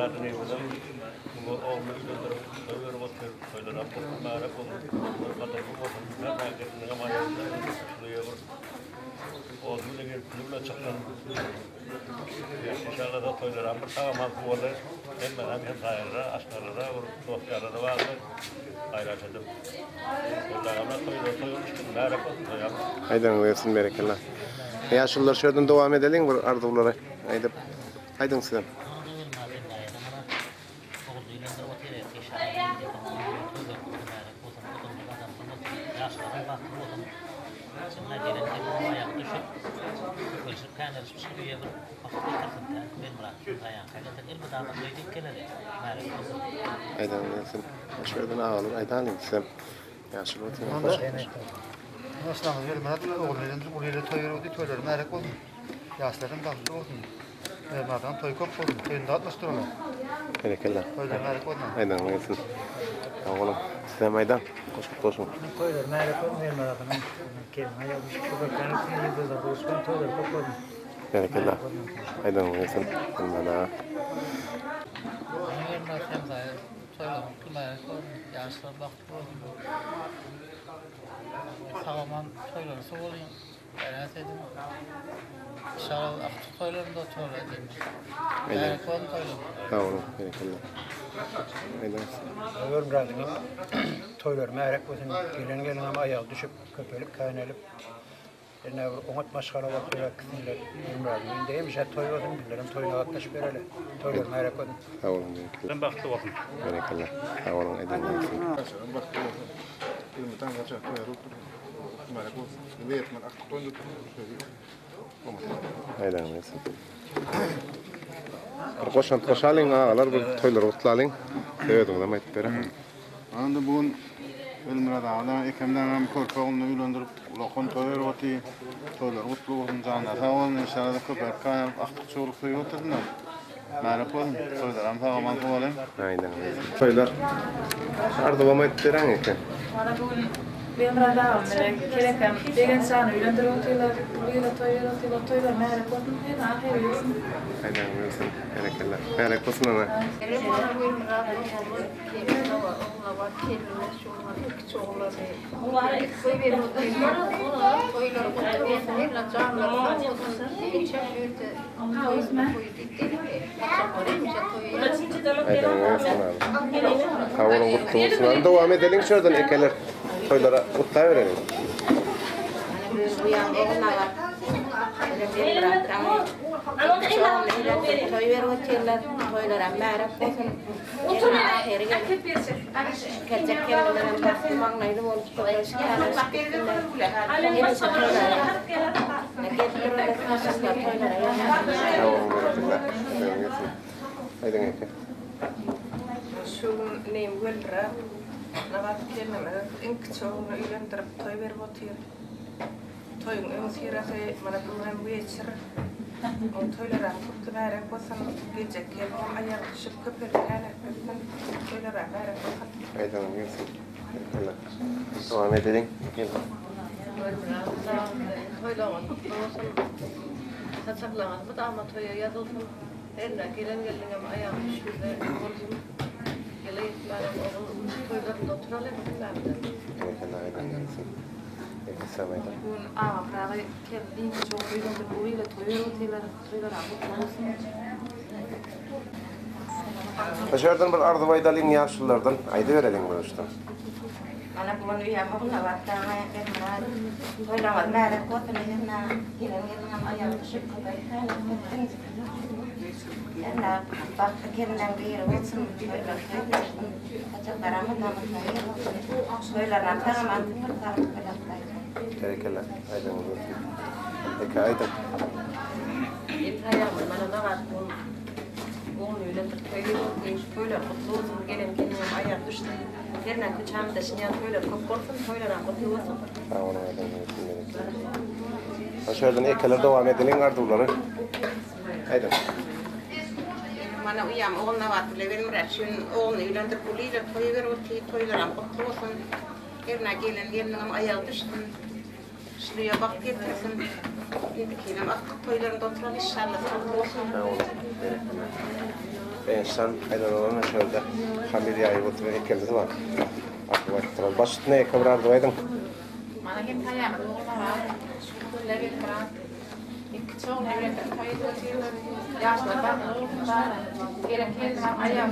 kadın evde bu olmuş öyle bakıyor böyle raporlar olur. Kadın bu kadın herkesin ama şuraya vur. O günde gelip kulübüne çıktım. İnşallah da toylar bir tamam bu oldu. Hem sayarda aşkarada dostlarada vardı. Paylaşıldı. Toylarımla toyulmuştum. Merak olsun. Haydan versin berekallah. Yaşlılar şuradan devam edelim bu arzulara. Haydan size. Aydan gelsin. Şuradan alalım. Aydan size. Yaşlı oturuyor. Nasıl vermedi oğullarından buraya toylar merak oldu. Yaşlardan başlı oldu. Vermeden toy kop oldu. Toyunda atmıştırlar. Berekallah. Toylar merak oldu. Aydan gelsin. Oğlum size maydan. Koşun. Toylar merak oldu vermeden. Kelime yapmış. Köpeklerin yıldızlar buluşkan toylar kop oldu. Berekallah. Aydan gelsin. Bunlara. Toylar merak oldu. Yaşlar baktı oldu. Sağlaman toyları soğulayım. Evet dedim. İnşallah aktif toylarında toylar dedim. Merak oldu toylar. Sağ olun. Berekallah. Aydan. Ömrüm razıyım. Toylar merak olsun. Gelen ama ayağı düşüp köpelip kaynayıp. Yani onat maşkara bakıyorlar kısımlar. Ömrüm razıyım. Deymiş ya toy olsun bilirim. Toyuna atlaş böyle. Toylar merak olsun. Sağ olun. Berekallah. Ben baktı bakın. Berekallah. Sağ olun. Aydan gelsin. Bilmeden kaçak toylar otur. Merak olsun. Niyetmen aktif toyunu Aydan gelsin. Koşalım ağalar bu toylar otlalım. Evet onu da etbere. Anda bugün Ölmür adamlar ekemden korkağını uylandırıp ulakon toylar oti toylar mutlu olsun canına sağ olun inşallah köpek kaynap aktif çoluk toyu oturdular. Merak olun toylar am tamam olalım. Aydan gelsin. Toylar ardova etberen eken. Ben radam kerekem Begenç uyandırıyorlar, toylar merak olsun diye ne yapıyorsun? Aydan gelsin. Berekallah. Merak olsun ana. Aydan gelsin abi. Sağ olun kutlu olsun. Devam edelim şuradan ekeler. Toylara kutlayı verelim. Aydan eke. Şu neyim güldürüp, navat kendime inkçoğunu uyandırıp toy verip oturuyor. Toyun önsirası bana bundan bu geçir. O toylara tuttu merak olsun, gece gelmem ayak düşüp köpeklerine öptüm. Toylara merak olsun. Aydan gelsin. Devam edelim. Toylaman kutlu olsun. Saçaklanın bu da ama toya yazılsın. Eline gelen ayak düşüp olsun. Toylarında oturalım. Aydan gelsin. Aydan. Bugün ağabey keldiğim çok uyuyla toylar olsun. Dışarıdan bir ardova edelim yaşlılardan. Ayda verelim bu işte. Mana bugün uyuyamamla vaktana ben toylar merak olsun. Gelen ayağı düşüp köpeklerle yani bak kendinden bir olsun böyle kaçaklarımı da böyle rahatlarım antıp tarım Teşekkürler. Aydan olsun. Peki Aydan. İbrahim bana da var bu uyandırıp toylar mutlu olsun. Gelen ayak düştü. Yerine küçüğüm de şimdi toylar korksun. Toylara mutlu olsun. Sağ olun Aydan olsun. Aşağıdan ekeler devam edelim arduları. Aydan. Mana uyam oğluna vatlı benim raşın oğlunu uyandırıp uliyle toy ver toylara mutlu olsun. Yerine gelen ayağı düştü. Şuraya bak getirsin. Yedikinem aklık toylarında oturan inşallah sağlık olsun. İnsan aydan olan şöyle hamir yayıp oturuyor ikimiz var. Aklı vakitler. Başıt ne kavrardı aydın? Mana kim tayamadı oğlum var. Levi kıran. İki çoğun evrendir toyu yaşlı bak oğlum var. Gerek var ayağı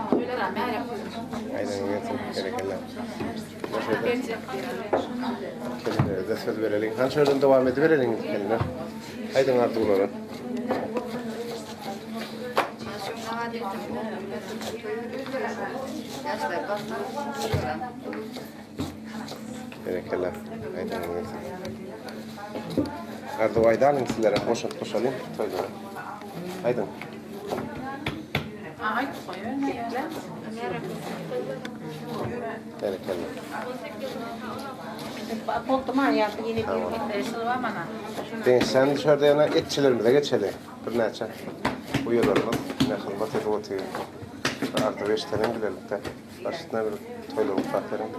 toylara merak Aydan yetim gerekeler. Kendine de söz verelim. Hançerden devam ediverelim kendine. Aydan artık olalım. Gerekeler. Aydan yetim. Artık aydan sizlere koşalım. Toylara. Aydan. Ay koyuyor ne ya? Gerekeler. Koltuğuma yaptı yine bir Sıvı bana. Sen dışarıda yana etçilerimize geçelim. Bir neçe. Uyuyorlarımız. Ne hılmat edip oturuyor. Artı 5 tane gidelim de. Başına bir toylu ufakların.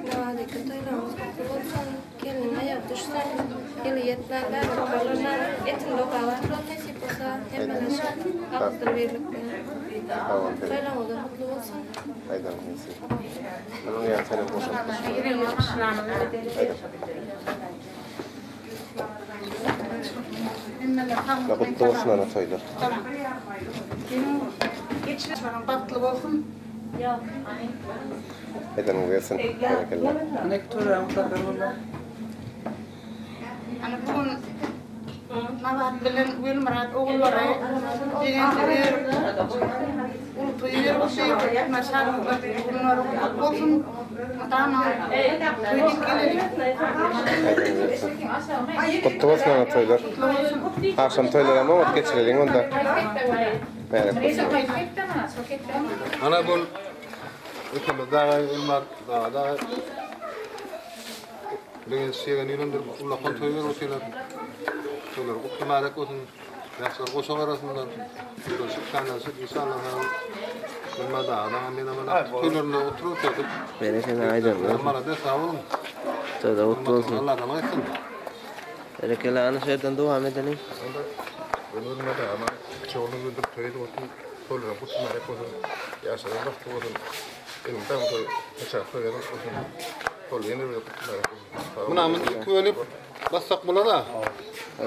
Navadaki toylarımız olsan gelinme yaptırsan geli yetlerler okullarına etin lokalar nasip olsa hemeleşen kalktır birlikte. Toylarımız da mutlu olsun. Aydan neyse. Ben onu yatayım boşaltmışım. La kutlu olsun ana toylar. Tamam. Geçmiş bana tatlı olsun. Aydan uyuyorsun. Gerekeler. Hani bugün Navat bilen Wilmarat oğulları Begenç'e ulu toyu olsun. Maşallah bunlar olsun. Tamam. Toydik gelelim. Aydan uyuyorsun. Kutlu olsun ana toylar. Akşam toylar ama ot geçirelim onda. Merhaba. Ana bol ikimiz daha ilmar daha Begenç şeyden yüründür ulakon toylar olsunlar. Toylar kutlamak olsun. Yaşlar koşan arasından bir tanesi inşallah ilmar daha ben ama toylarında oturup kaldık. Bereketler aydan. Bana da sağ olun. Toylar kutlu olsun. Allah razı olsun. Bereketler ana şeyden devam edelim. Benim de ama çoğunu güldür toyda oturup toylara kutlamak olsun. Yaşlar vakti olsun. Benim tam toy hesap toylarım olsun. Toylarını böyle kutlamak olsun. Buna mı güvenip bassak buna da?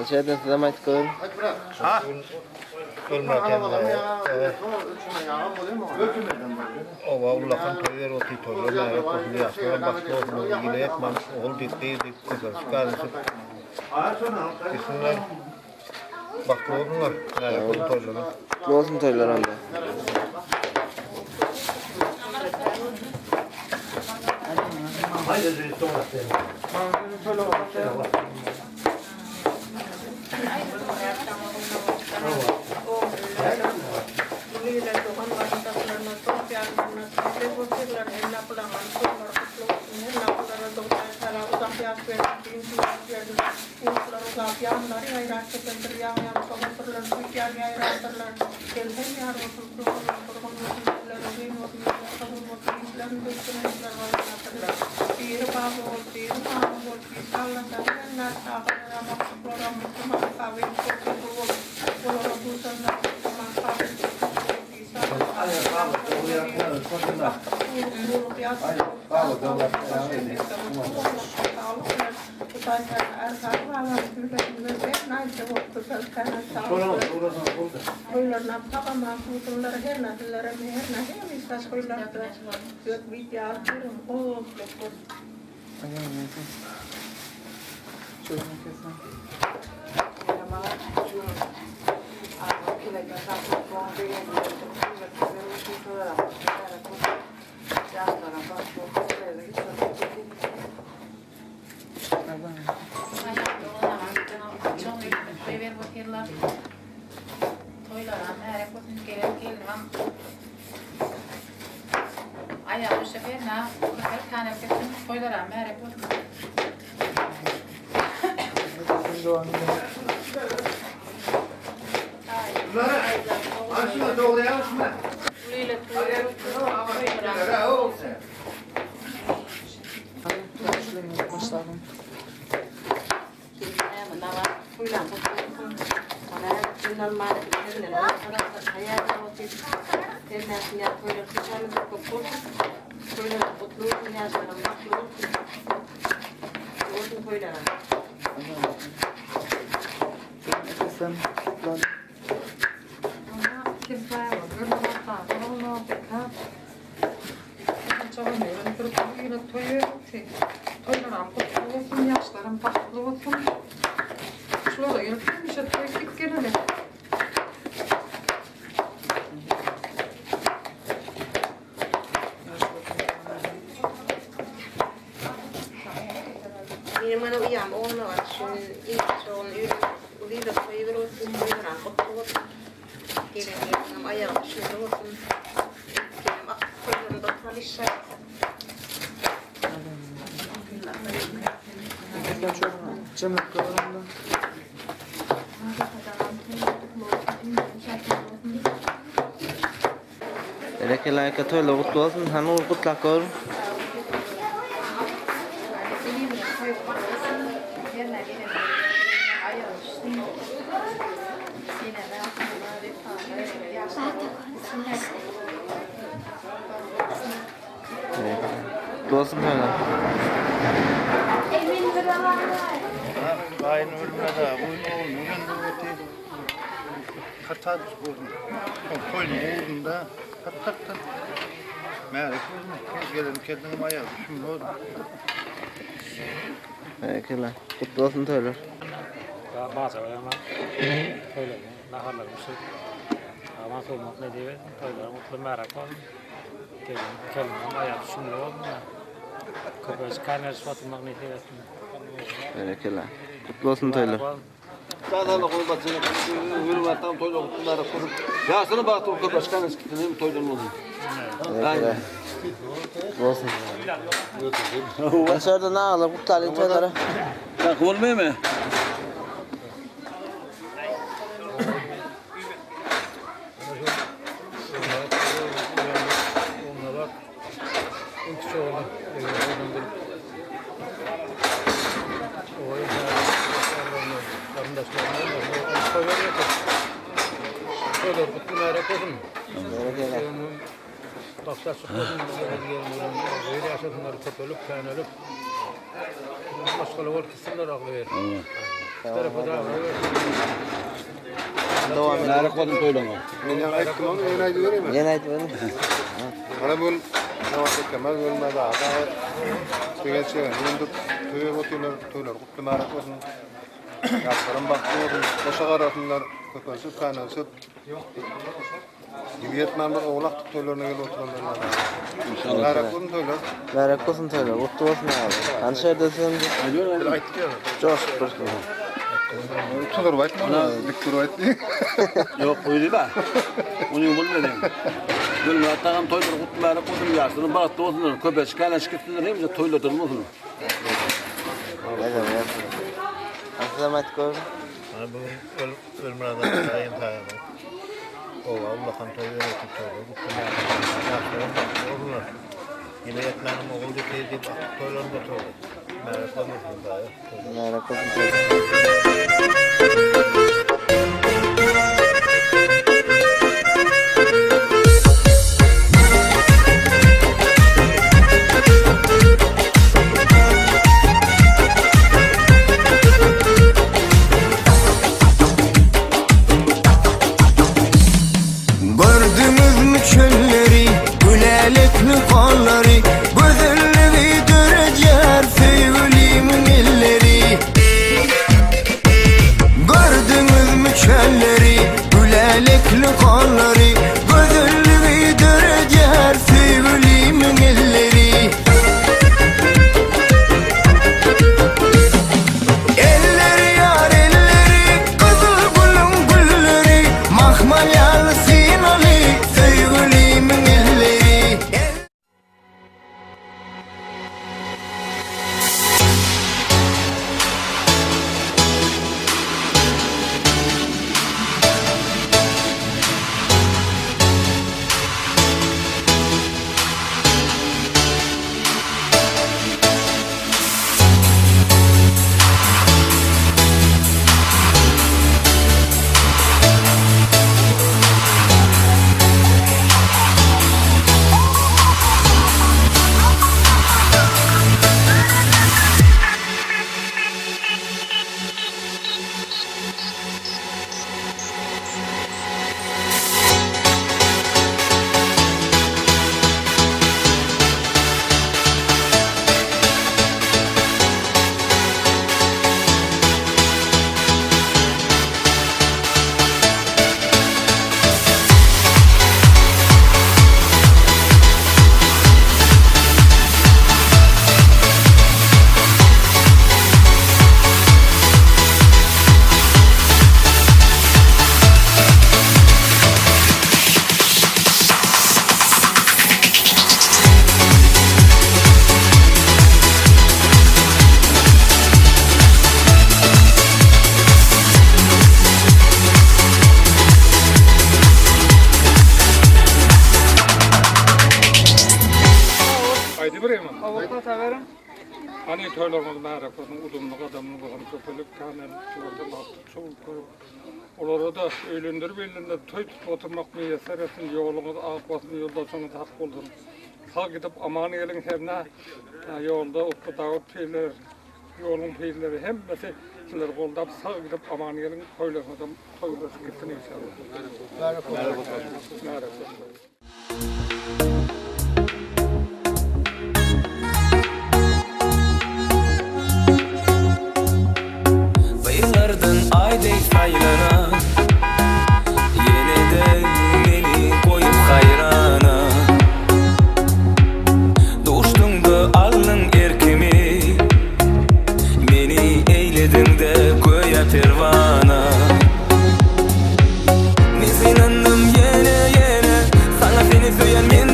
Şeyden size mayt koyun. Ha? Ölme kendine. Ova ullakan toylar otu toylar merak olsun diye aslında baklı olsun. Yine yapmam. Oğul dikti kızar. Çıkarısı. Kesinler. Baklı olsunlar. Merak olsun toylara. Kutlu olsun toylar anda. Ayağı seferna, her tane toylara merak olsun. Aslında doğru yapma. Lüle toylar toýlan gutlaýan. Ana bundan mara bitirlen. Haýata otyp. Termäsini toýlar kuşamyz köp bolsun. Toýlar gutlaýan ýaşlarym bakly bolsun. Olsun toýlar. Sen lan. Kim var? Görme bak. Onu bekle. Çağırın ben bir toyuna toyuyorum. Toylarım kutlu olsun, yaşlarım tatlı olsun. Şurada yürütüm işte toy gitgene. Benim ana uyam oğlu var. Şimdi ilk çoğunu uyuyla koyuyor olsun. Uyuran kutlu olsun. Gelin gelin ayağı şimdi olsun. Gelin aklı koyuyorum da tanışlar. Sen çok cemil kıvırında. Elekelayka toýla gutlu bolsun. Hanur gutlak gör. Dostum toýla. Aynı ölmede oyun öte katar bozun. Koyun uğrunda katar. Merak gelelim kendine ayağı şimdi oldu. Elekelay. Gutlu bolsun toýlar. Bazı ama öyle naharlarımızı ama soğumak ne diye toylar mutlu merak olun. Gelin ayağı şimdi oldu. Köpüş kaynar sıfatmak ne diye. Elekelay. Gutlu bolsun toýlar. Sağdan koymasını hürmetten toyla kutlulara kurup yaşını baktı o başkan eskittiğini bir toydan oldu. Elekelay. Bolsun. Başarda ne alıp kutlalyň toýlara? Ya kıvılmıyor mu? Baksa sıkıldın, böyle yaşadınlar, köpülüp, kaynılıp, başkalı ol kesinler ağlı verir. Tarafı da ağlı verir. Devam edelim. Merak oldum toylama. Men ýa aýtdym onu, ýene aýdyp bereyim. Ýene aýtyp berdim. Mana bu nawat ekemel ölmedi ada. Begenç ýa-da toýa gotylar, toýlar gutly merak bolsun. Ýaşlarym bakdy bolsun, goşa garasynlar, köpürsüp, kaynaşyp. Ýetmän bir oglak toýlaryna gelip oturanlar. İnşallah. Merak bolsun toýlar. Merak bolsun toýlar. Gutlu bolsun abi. Anşerda sen Aýtdyk ýa. coşup bir. Tuturup aýtma, dik turup aýtdy. Yok koydu da. Onu bulmadım. Gülme atağım toylar kutlulara koydum yaşını baktı olsunlar. Köpeş kaynaş gittiler hemce toyladır mı olsun? Neden ya? Aslamat gör. Bu ölmeden sayın tayamı. Allah'ın toyları tutuyor. Kutlulara yaşlarım olurlar. Yine yetmenim oğul deyip toylarında toylar. Merak olmasın daha. Merak olsun toylar. Gördünüz mü çölleri, gülelekli kolları, gözleri dörecek sevgilimin elleri. Gördünüz mü çölleri, gülelekli kolları, gözleri dörecek sevgilimin elleri. Elleri yar elleri, kızıl gülüm gülleri, mahmalyalı sinalı sevgilimin elleri. Hani toýlarymyz märak bolsun, udumlyk adamlyk bolsun, köpelik kanal, şurada baktık, çoğul koyup. Olara da öýlendirip toý tutup oturmak meýeseresin, ýoluňyz ak bolsun, ýoldaşyňyz hak bolsun. Sağ gidip aman gelin hemne ýolda otdaýy peýler, ýoluň peýleri hemmesi sizler goldap sağ gidip aman gelin toýlarymyzdan toýlaşyp gitsin inşallah. Märak bolsun. Aydek saylana yeniden meni koyup hayrana Duştungda alnın erkemi meni eyledin de köye pervana Men senandım yene sana seni söyleyen men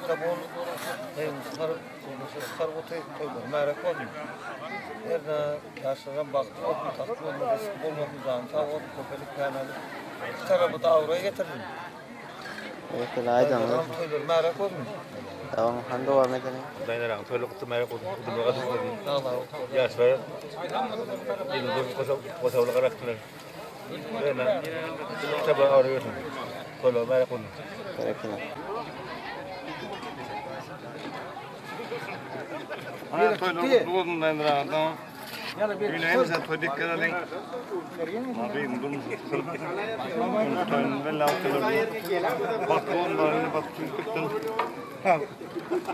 bol hem sarı toylar merak olmuyor. Erna yaşanan baktı okul tatlı olmadı, olmadı zaman ta o köpelik kanalı tarafı da avraya getirdim. Evet, aydan. Toylar merak olmuyor. Tamam, hande var mı dene? Dayanarım, toylar kutu merak oldu. Kutu merak oldu. Yaş var. Yıldır koşavlı karakter. Erna, tabi arıyorsun. Toylar merak oldu. Gerekli. Ana toylar doğduğundan beri tamam. Yüreğimize toy dikkat edin. Abi durmuş. Toyun belli altılır. Bak onlarını bak çünkü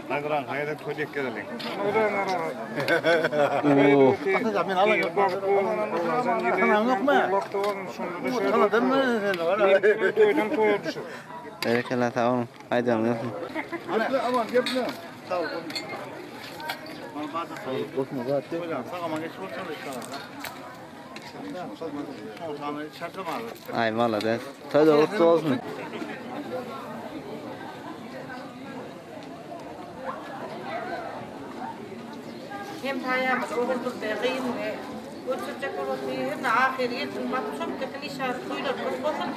Hayran hayra toy dikkat edin. Ben alayım. Tamam yok mu? Tanıdın mı? Toydan toya düşür. Gerekli tamam. Aydan yapın. Aman yapma. Sağ ol. Bakma zaten. Ay valla de. Toylar kutlu olsun. Hem taýýamyz oguldyk degin we götürjek bolýar. Ahir ýetim bakçam keteli şart toýlar bolsun.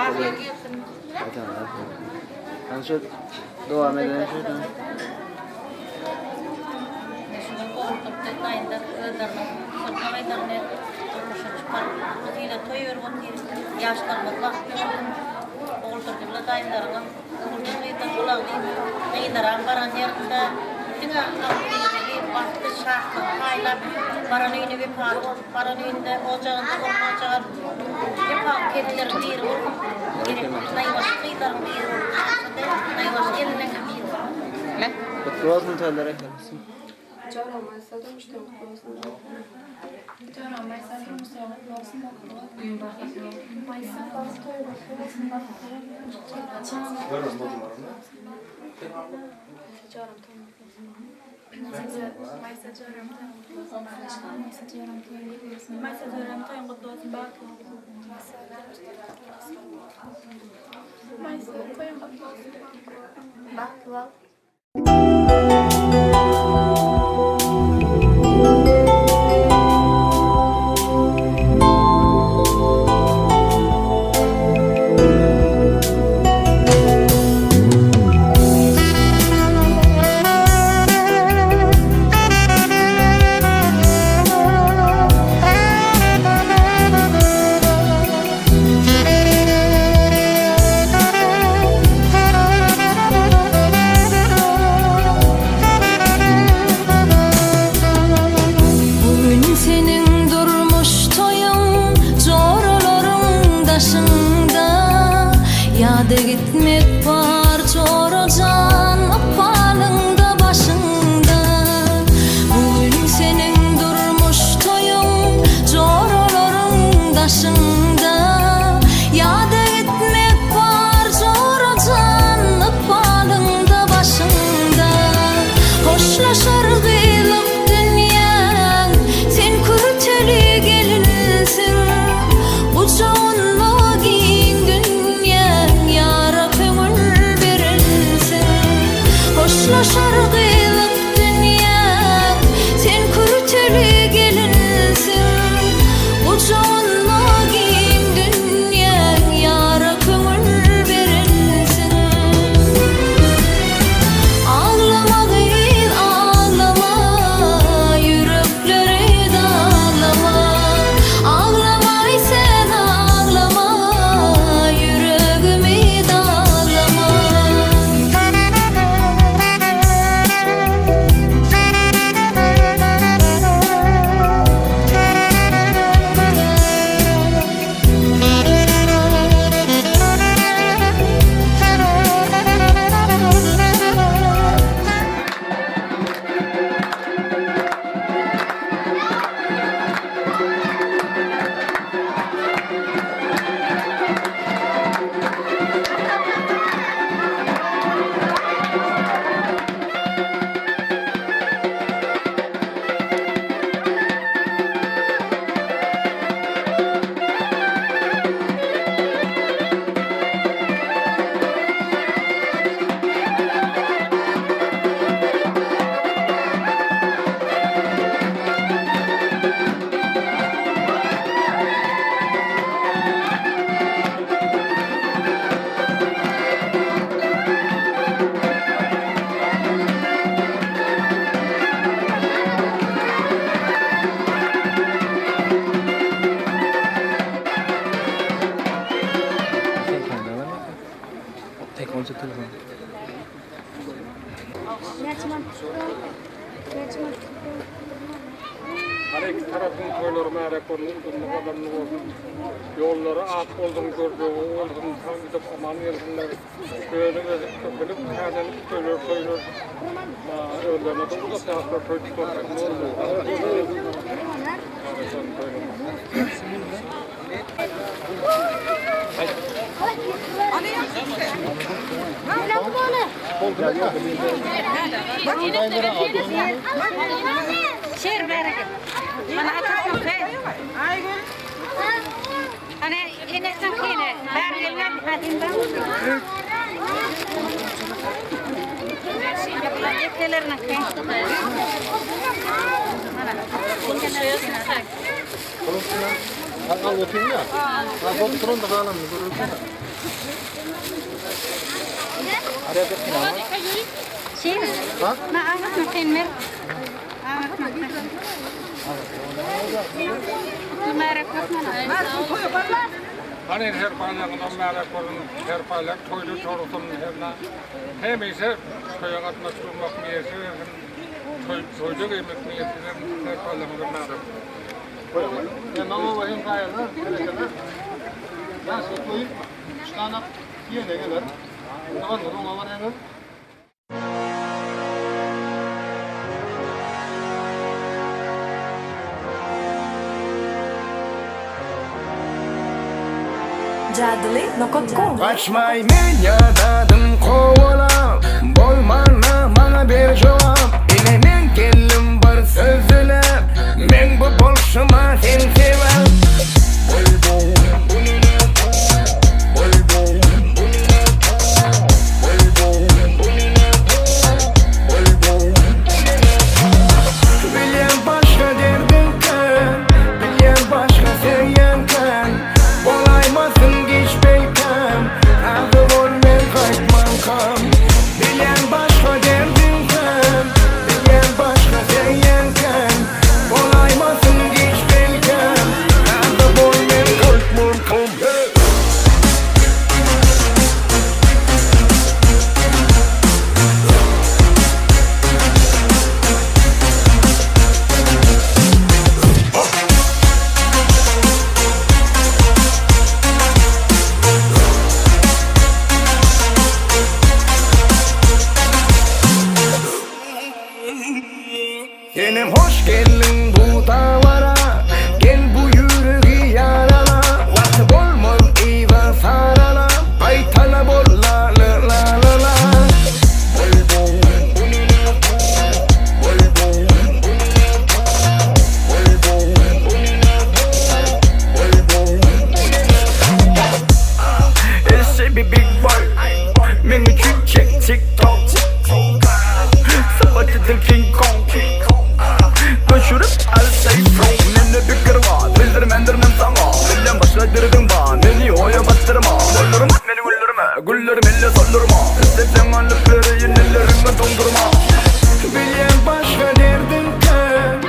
Ahir ýetim. Aydan yapın. Hanşo devam edelim şuradan. Yaşlarımız vakti oldurduğumda dayınlarına oldurduğumda kulağını dayınlara baran yerinde yine altıyı vakti şartlı payla baran önü bir par baran önünde ocağında olmacağı bir par kedilerin bir olur nayvaş kıyıların bir olur nayvaş eline kapıyor Kutlu olsun toylara kalsın. Canım Maýsa Durmuş mutlu olsun. Canım Maýsa Durmuş mutlu olsun. Gün bakıyor. Maýsa mutlu olsun. Canım Maýsa canım mutlu olsun. Maýsa canım mutlu olsun. Maýsa mutlu olsun. Bak. Her iki tarafın toyları merak olun, adamın olsun. Yolları ak oldum gördü, oldum tam bir de aman yersinler. Böyle köpülüp, kânelik toylar. Öldürme de bu da tarafta toy tutarsak ne olur? Şer bereket. Bana atasın fe. Hani inetten kine. Bergelmen hadimden. Yetelerine fe. Al oturayım ya. Al oturun da kalalım. Araya bakın ama. Şey mi? Ha? Ma anlat mı filmler? Anlat mı? Merak etme. Hani her paylakından merak olun, her paylak toylu torusun herna. Hem ise toya katmak olmak niyesi, toyda kıymet niyesi, her paylakından merak. Ya nama bakayım kayalar, gerekeler. Ya sotoyu çıkanak yine gelir. Ne var mı? Var yani. Kaçmay dünyadan kovalam Boymana bana bir cevap İlenin kellim var sözler Men bu bolşuma sen sevem Bilyen başka derdin kan Bilyen başka sevyen kan Olaymasın geç belkem Adı olmen kaytman kam Bilyen başka derdin kan Bilyen başka sevyen kan Olaymasın geç belkem Adı olmen kaytman kam Yenim hoş geldin bu davara Gel bu yüreği yarala Vakti olmaz iva sarala Baytala bol la la la la la It's a big boy Meni küçük TikTok Sabatıdır King Kong Koşurup alsayım Nene bir kırma Bildirim endirmem sana Billen başına dirdin ba Beni oya battırma Öldürme beni güldürme Güllerim elle sollurma İstesen alıp vereyim ellerimi dondurma Bilyen başka derdin kan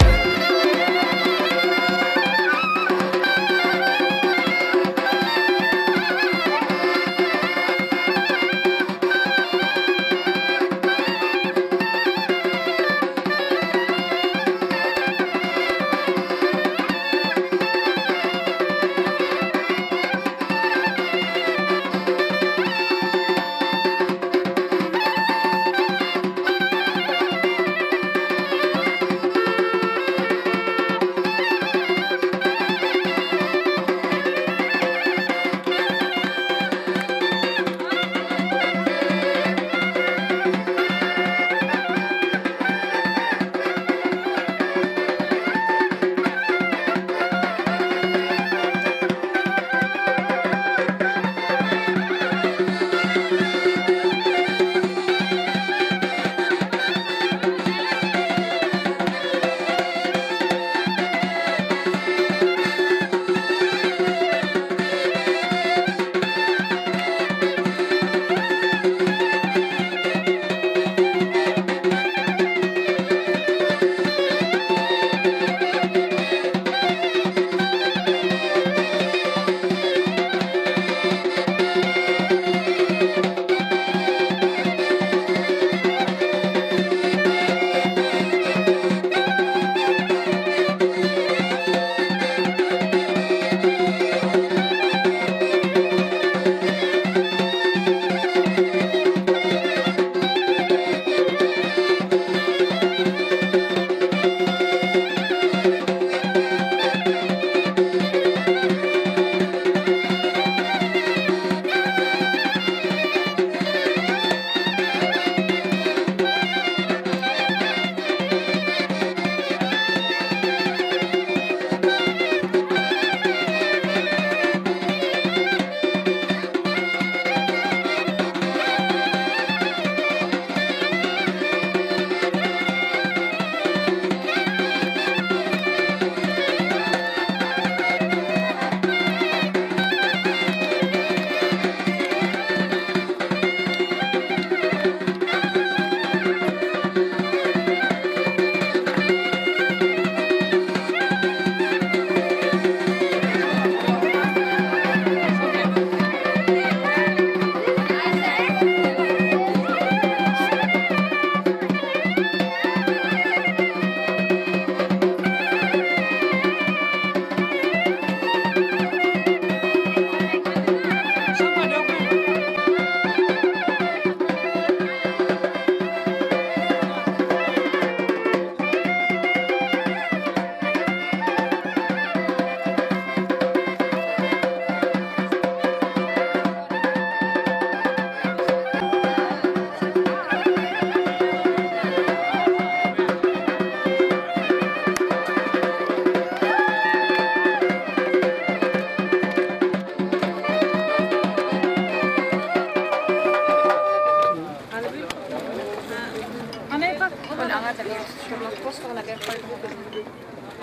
ağaca bir şurada postuna bir koydum.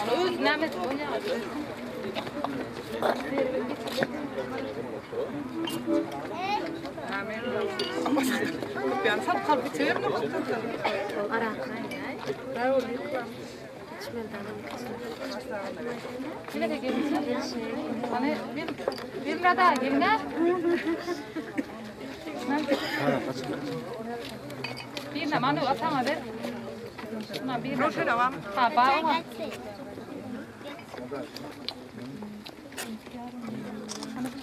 Onu özlemedim o ne? Yani sen kalbi çevir mi? Ara. Ben onu yıklam. Yine de gelin. Hani bir daha gelin. Bir de manu atama ver. Şuna bir roşu devam. Ha bağ.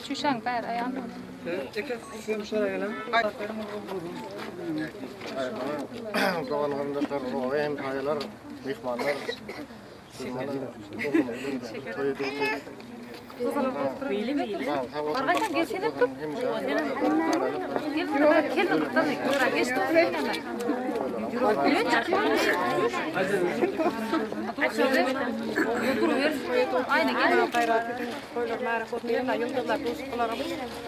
Çüşen kayar ayağını. Kalanlarında hem hayırlar, mihmanlar. Arkadaşlar geçelim. Gelin kutladık. Geç oturayım. Aynı gelin. Koylar merak etmeyin. Yıldızlar, dostlarım.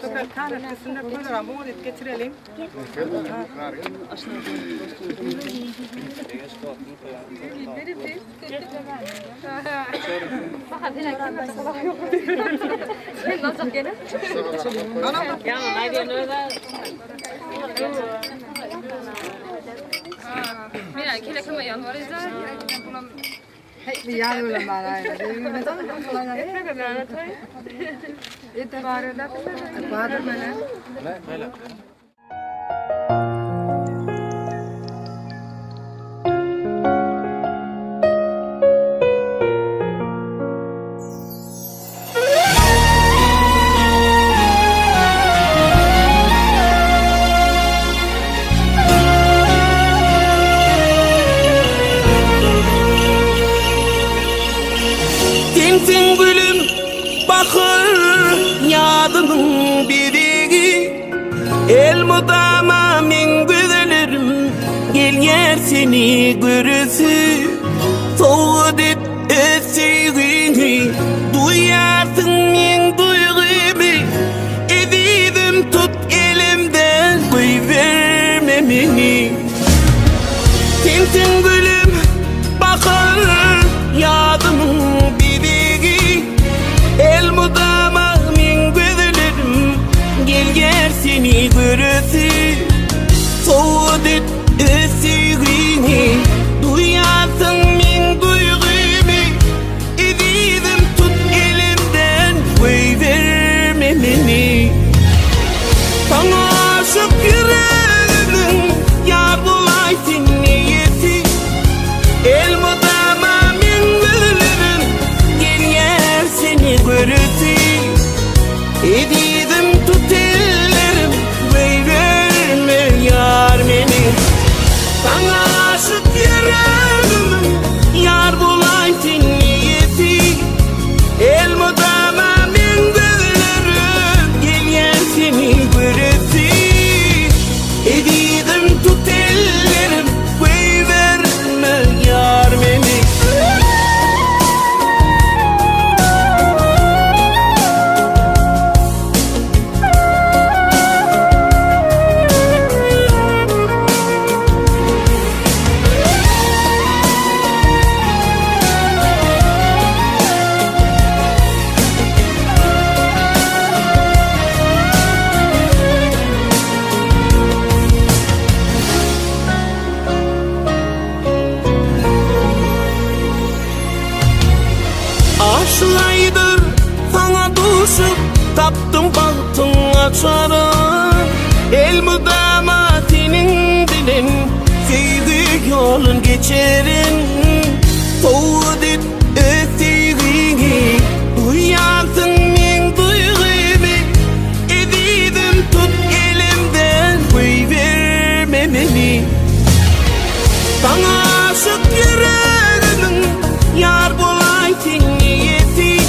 Köpek kanatçısında koylar. Bunu da getirelim. Fakat yine kimse sabah yok. Sen nasıl gelin? Ya haydi öyle. Mira, kile kama yalvarız da. Bir yan öyle bana. Ne zaman falan ne kadar toy? İtibarı da var mı ne? Böyle. Tintin gülüm bakır yadının birigi El mudama min güzelirim gel yer seni görüsü Soğud et ösüğünü duyarsın min duygumu Ezidim tut elimden koy verme beni Tintin gülüm bakır yadının El mudama min gözlerim gel yer seni görüsü Soğud et ösüğünü duyarsın min duygumu Ezidim tut elimden koy verme beni Sana aşık yüreğimin yar bulaysın niyeti El mudama min gözlerim gel yer seni görüsü Edidim tut ellerim Vey verme yar beni Sana aşık yüreğimin yar bulaysın niyeti El mudama min gözlerim gel yer seni görüsü Edidim tut ellerim Vey verme yar beni Aşılaydır sana düşüp taptım baktın açarım El mudama senin dilin sevgi yolun geçerin Soğud et ösüğünü duyarsın min duygumu Ezidim tut elimden koy verme beni Sana aşık yüreğimin yar bulaysın niyeti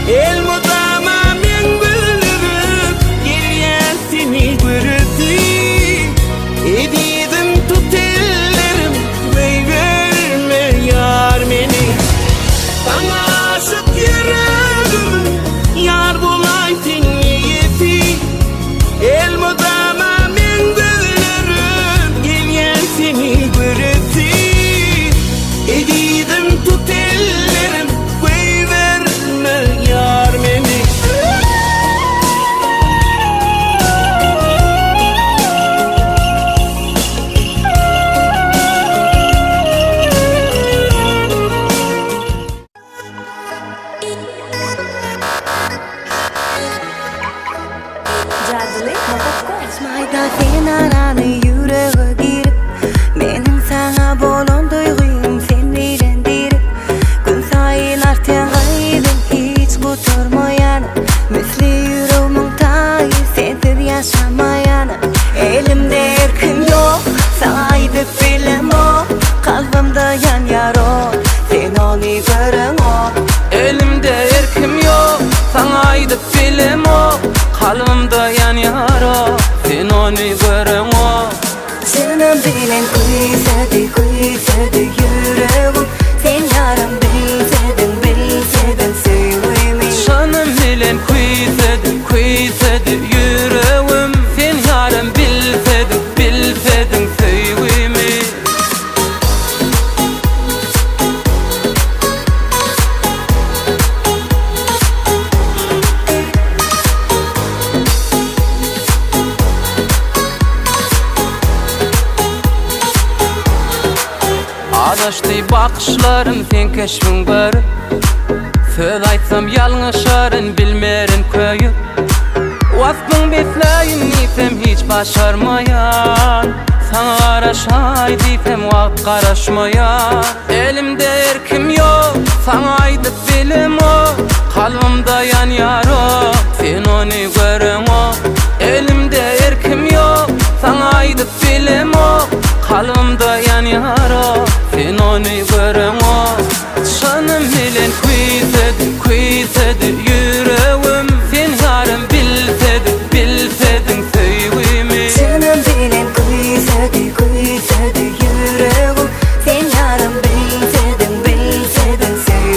El mudama min gözlerim gel yer seni görüsü Edidim tut ellerim Vey verme yar beni Sana aşık yüreğimin yar bulaysın niyeti El mudama min gözlerim gel yer seni görüsü Canım bilen kuysadı yüreğim. Sen yaram bilsedin sevimi. Şanım bilen kuysadı yüreğim. Sen yaram bilsedin sevimi. Adaştı bakışlarım sen keşfin var. Söz aytsam yalnışarın bilmerin köyü. Vaktın besleyin nifem hiç başarmayan. Sana araşay difem vakt karaşmayan. Elimde erkim yok, sana aydıp bilim o. Kalbimda yan yaro, sen onu gören o. Elimde erkim yok, sana aydıp bilim o. Kalbimda yan yaro, sen onu gören o. Şanım bilen kuysadı yüreğim. Sen yarım bilsedin sevimi. Canım bilen kuysadı yüreğim. Sen yaram bilsedin sevimi.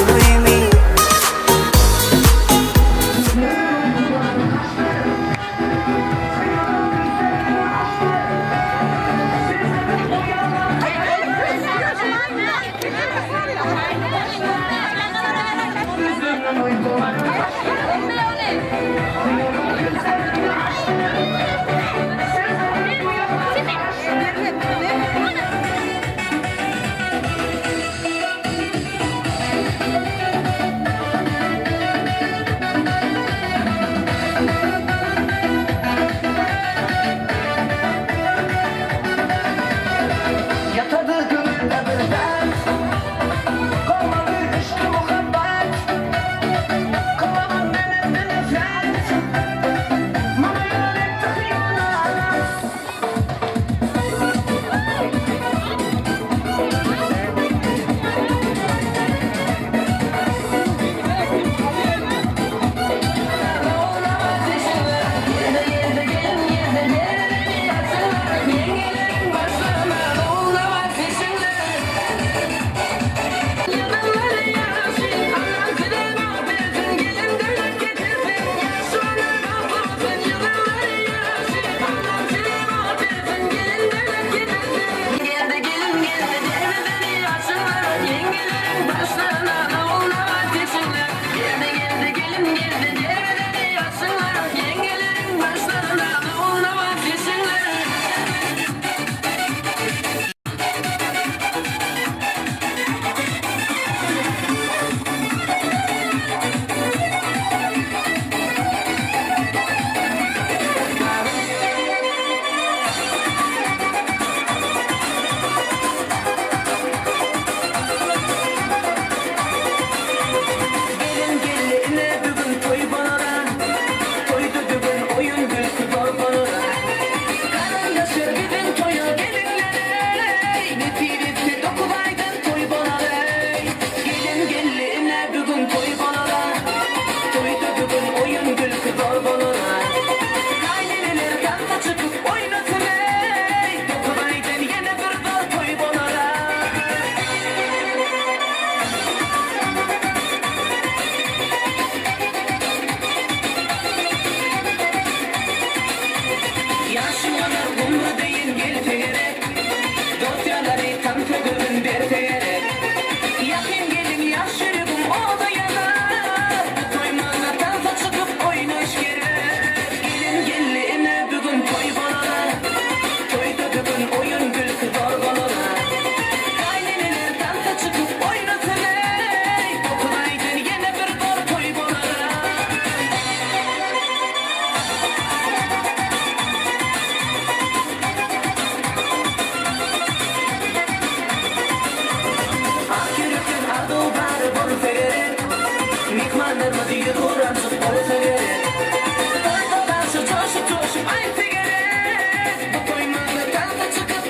Aynı tigere, bu koymanda kaldı çıkıp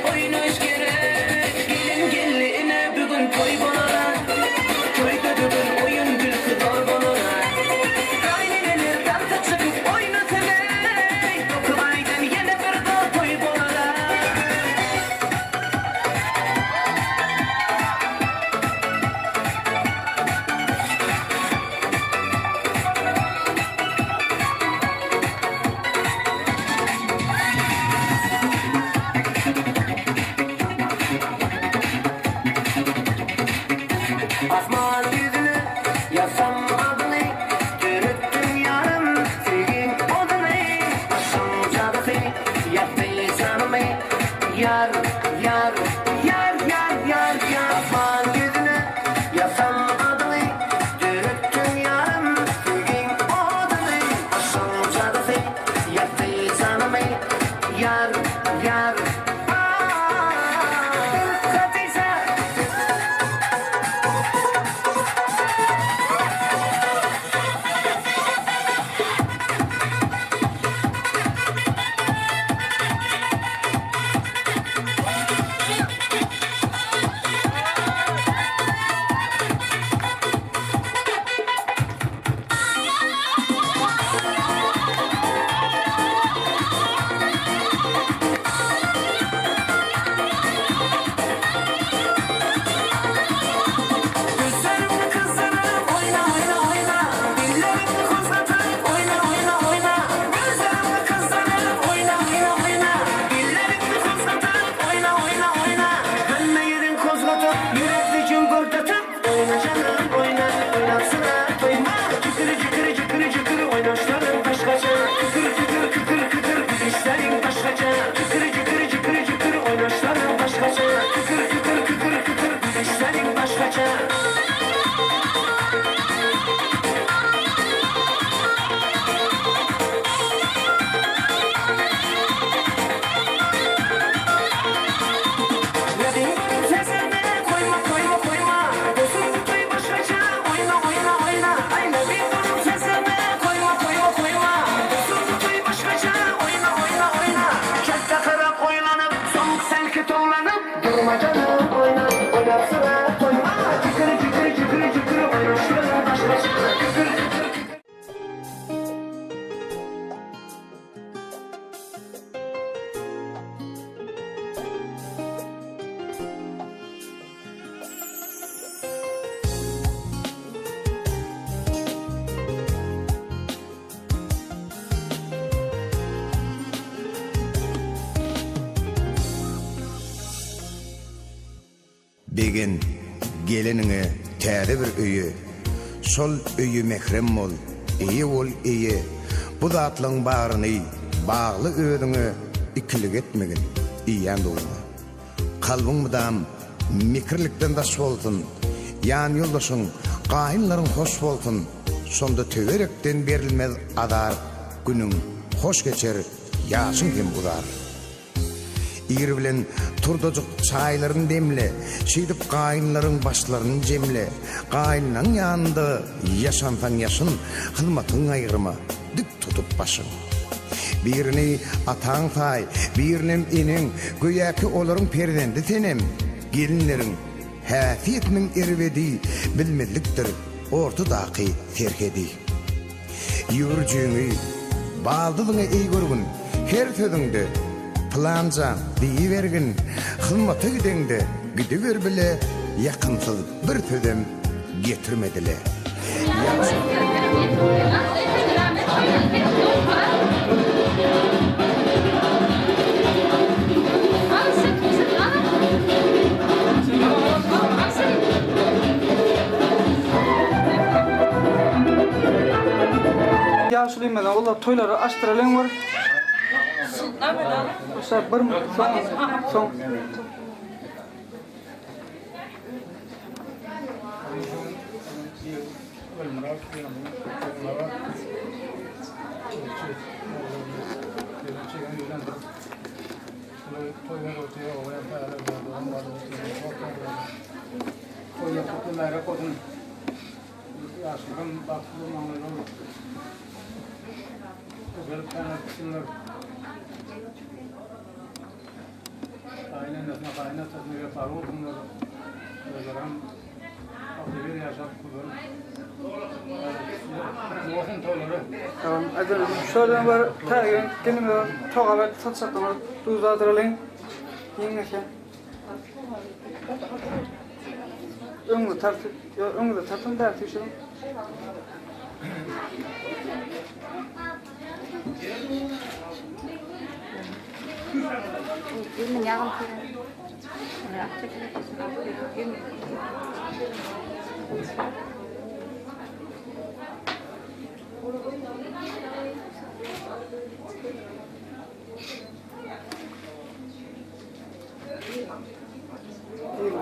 Yar, yar, yar, yar, yar, yapma gözüne Yasam adını dürüttün yarım Sevgin odunu Başım cadısı Yattı canımı Yar, yar Begen gelenine täze bir öýü. Sol öýü mehrem bol, eýe bol eýe. Bu zatlaň baryny, bagly öýüňe ikilik etmegin, iýan bolma. Kalbyň mydam mikirlikden daş bolsun. Ýan ýoldaşyň, gaýynlaryň hoş bolsun. Sonda töwerekden berilmez adar, günüň hoş geçer, ýaşyň hem budar. İğir bilen turdacık çayların demle, şidip gaýynlaryň başlaryny jemle. Gaýynyň ýanynda ýaşantan ýaşyn, hylmatyň aýyrma, dik tutup başyň. Birini ataň taý, birini iniň, göýäki olaryň perdendi tenem. Gelinleriň häsiýetiniň erwedi, bilmedlikdir, ortadaky terhedi. Ýürjüňi, baldylyňy eý görgün, her sözüňde planca diýibergin, hylmaty gidende gidiber bile ýakynsyz bir tödem getirmedile. Ýaşlymyň olar toýlary açdyralan var. Osa bir soň. Tamam, ayrıca şöyle var, tayin, kendime toğalar, saçaklar, tuzladıralım, yengeke. Öngü tartın tartışalım. Benim yağım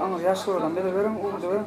Ama yaşlı oradan böyle verim, uğurda verim.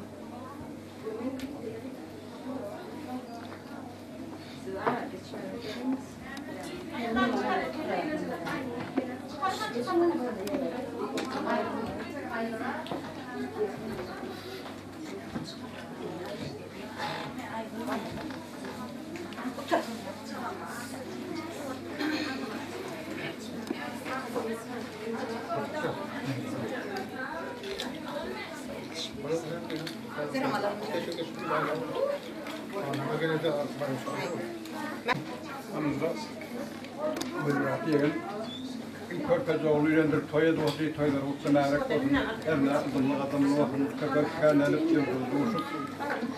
Körpez oğlu ilendirip toya doğduğu toylar utsa merak olsun. Her ne adımlı adamlı olsun. Köpek kanelip yıldız duruşup.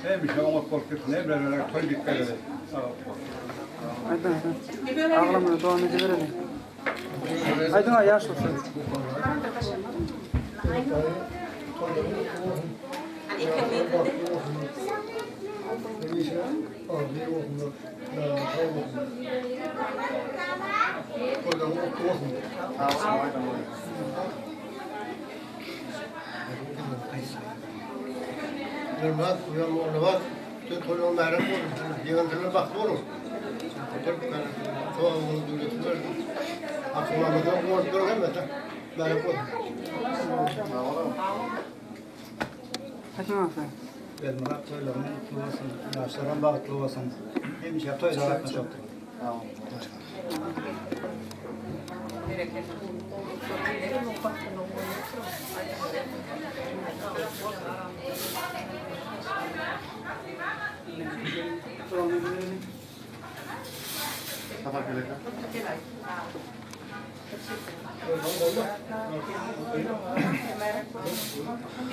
Neymiş ya olmak korkuyorsun. Ne bilerler toy dikkat edin. Sağ ol. Aydın. Ağlamını doğan önce verelim. Aydın'a yaş olsun. Durmuş, uyanma var. Toyun merak olur. Yığıntına bak olur. Çoğu dövletler. Akıllarından korkuyor hem de merak olur. Hakim abi. Ben Murat toylarını mutlu olsun, yaşlarına bağlı olsun. Hemşe toylar atmış oldum.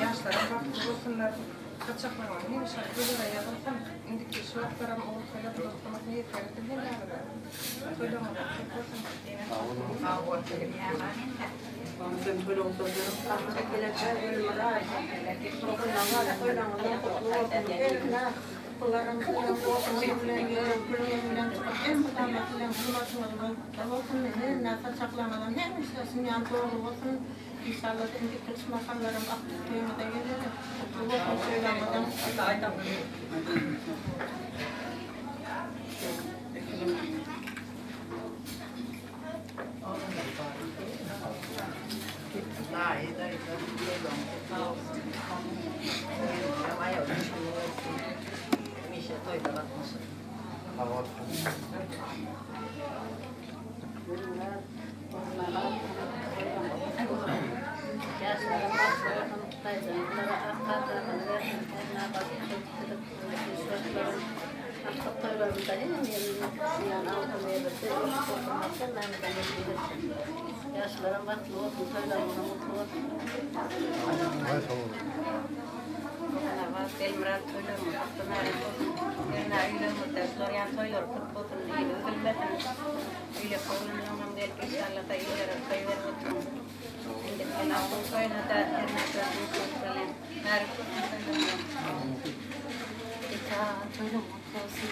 Yaşlara baktığı olsunlar. Kaçaklar var. Neymiş? Böyle yazarsan indiki şu aktarım olup böyle tutmak niye gerekli değil mi? Böyle mi? Sen böyle olsa diyorum. Çekilecek ölümler. Kullarım olsun bilen çıkıp en kıyametliyle bulmasınlar. Olsun ne nefes saklamadan ne istersin yani doğru olsun. İnşallah şimdi kısmakanlarım aktif kıyımda gelir. Bu olsun söylemeden. Yaşlara baklı olsun, söylemene mutlu olsun. Elmira toylarımı hakkı merak olsun. Yerine aylığımı dersler yani toylar kutlu olsun. İyi üzülmesin. Öyle koyunluğum değil. İnşallah da iyi yarar koyuvermesin. Şimdi ben aklım koyuna da yerine bırakmış olsun. Merak olsun. Toylarım mutlu olsun.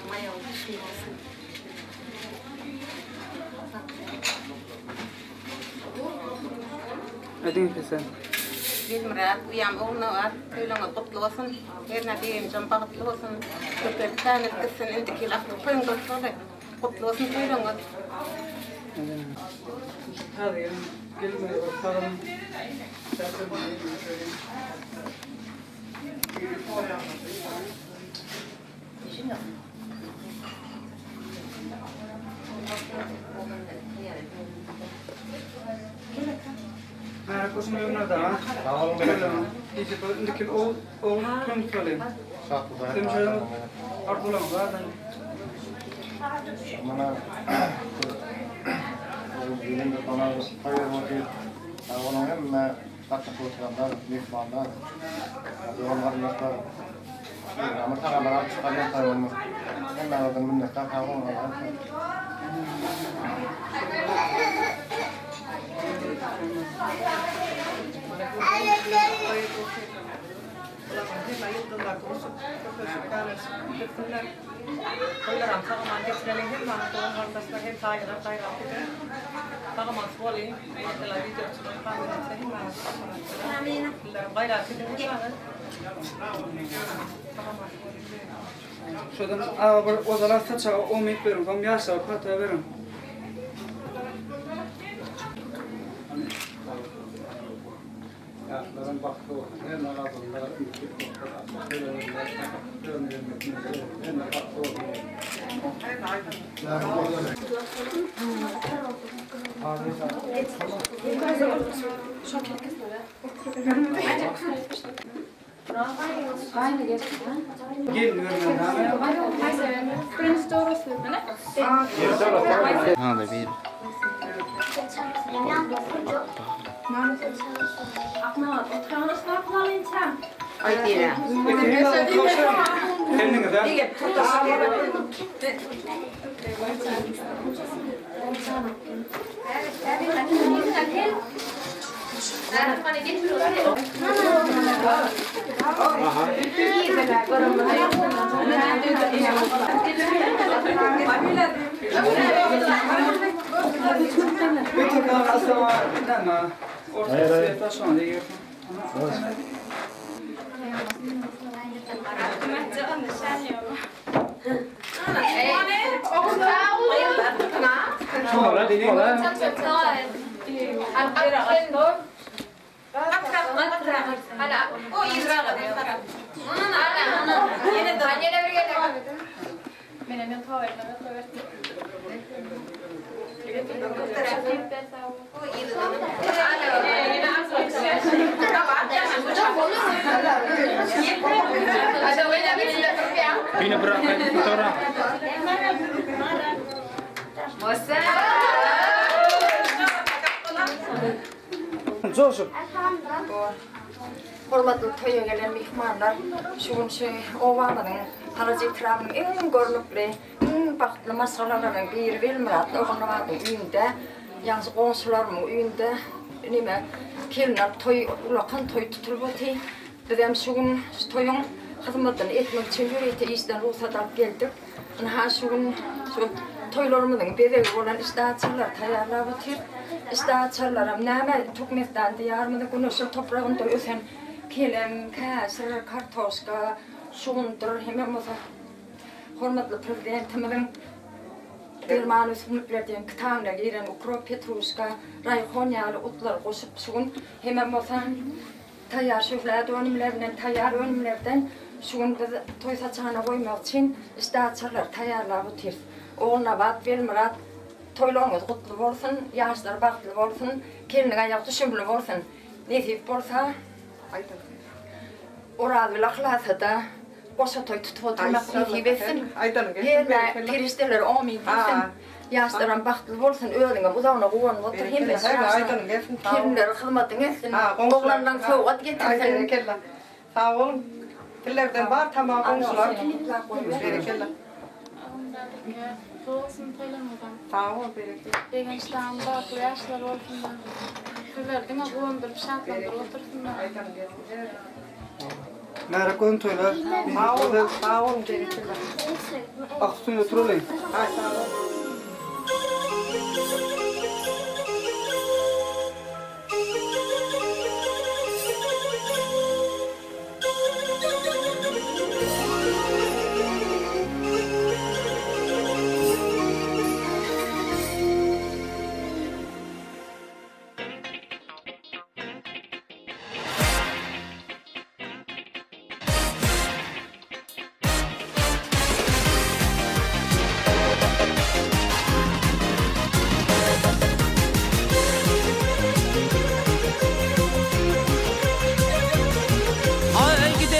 Mayalı bir şey olsun. Aydın sen. Bilmiyorum, uyam oğluna var, toylarına kutlu olsun. Yerine Begenç'in bakıtlı olsun. Köpek tane kızsın, indiki lafı koyun kutlu kutlu olsun toylarına. Hadi gelme bakalım. Merak olsun ömrüne de ha. Sağ olun benim. İşte indiki oğul kontrolü. Hemşe arzulam var. Bana benim bana hayır vakit onun hem takı fotoğraflar, mikmanlar, onlar mesela ama tamamen çıkarıyor tabii. Hem oradan minnettar kalın onlar. Toylar amsa aman getirelim hem bana doğum kardeşler hem saygılar saygılar. Tamam, söyleyeyim. Mesela video çıkıyor, kamera çekeyim. Bayrağı çekeyim. Şuradan bir odalar saçağı 10 minut verin. Tam yaşlar pataya verin. Yaşların baktı olsun. Her ne kadar Aynı geçti. Gelin verin. Prince doğrusu mu? Ha da bir. Ay diye. Kendine de. İyi, Beni bırakın fotoğraf. Coşup. Hormatly toýa gelen mehmanlar, şugun owalyň Halaç etrafynyň en görnükli, en baktly masalalaryň biri bilmeýär. Oňaňa üýünde, ýaňsy goňşularmyň üýünde nime kelinler toy ulakan toy tutulýardy. Bizem şugun toýuň hyzmatyny etmek üçin ýüreti işden ruhsat alyp geldik. Ha şugun şu toýlarymyzyň beregi bolan istaçylar taýýarlap otyr. İstaçylaram näme tökmekden diýarmyny güneşin topragynda ösen kelem, käsir, kartoşka, şugundur hemem bolsa hormatly prezidentimiň Durmuş hükümetlerden kitapla giren Ukrop Petruska, Raykonyalı utlar goşup şugun hemem bolsa taýýar şöhlet önümlerinden taýýar önümlerden şugun biz toy saçana goýmak üçin istaçylar taýýarlap otyr. Oňa wagt bermeýär. Toylaryňyz gutly bolsun, ýaşlar bagtly bolsun, kelini aýak düşümli bolsun. Nesip bolsa, aýdyk. Oral bilen ahlasada goşa toy tutup oturmak nesip etsin. Aýdyk. Kirişdeler amin etsin. Ýaşlaram bagtly bolsun, öýüňe buzagyna gowan otur hemme. Kelinler hyzmatyny etsin. Oglandan sowgat getirsin. Sağ olun. Dillerden bar tamam goňşular. Bereketler. Olsun toylarmadan. Sağ ol, bereketler. Begenç'ten baklı yaşlar olsunlar. Köylerden ağındır, şartlandır otursunlar. Merak olun toylar. Sağ olun, bereketler. Aksın oturalım. Sağ olun.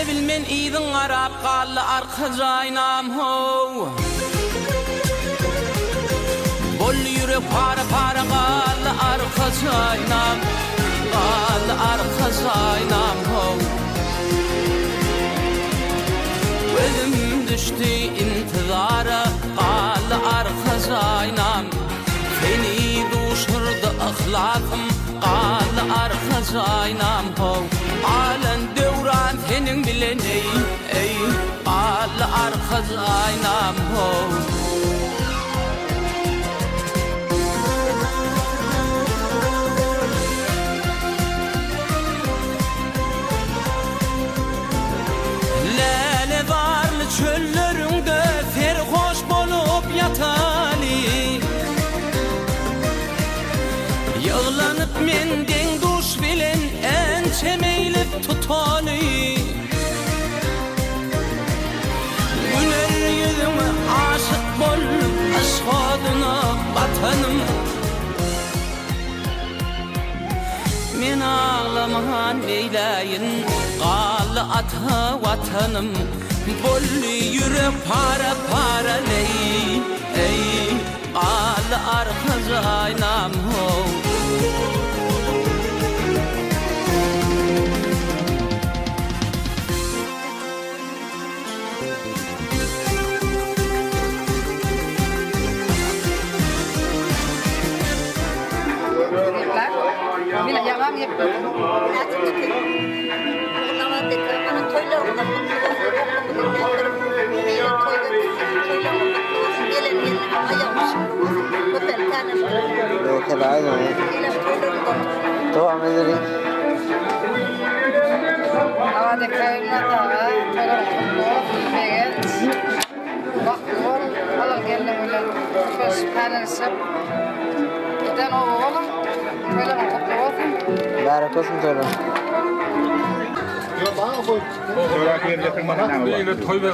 Bilmen iýdiň garap gally arka jaýnam ho. Bol ýürek para para gally arka jaýnam, gally arka jaýnam ho. Özüm düşdi intizara gally arka jaýnam. Seni duşurdy ahlakym gally arka jaýnam ho. Alen döwran senin bilen ey gally arka jaýnam ho. Barıp menden duş bilen ençe meylip tutani Güler yüzüme aşık bol aşkadına vatanım Men ağlamahan eyleyin Qalı ata vatanım Bolli yürek para para ley Ey qalı arkaza aynam ho Mina yalan yaptım. Ke lại rồi. Tôi ăn cái gì? Hava kayınlarda Begenç. Bak oğlum, alır geldi böyle köz paylaşıp. Giden oğlum, böyle mi kutlu olsun? Merak olsun toylar. Böyle toy ver.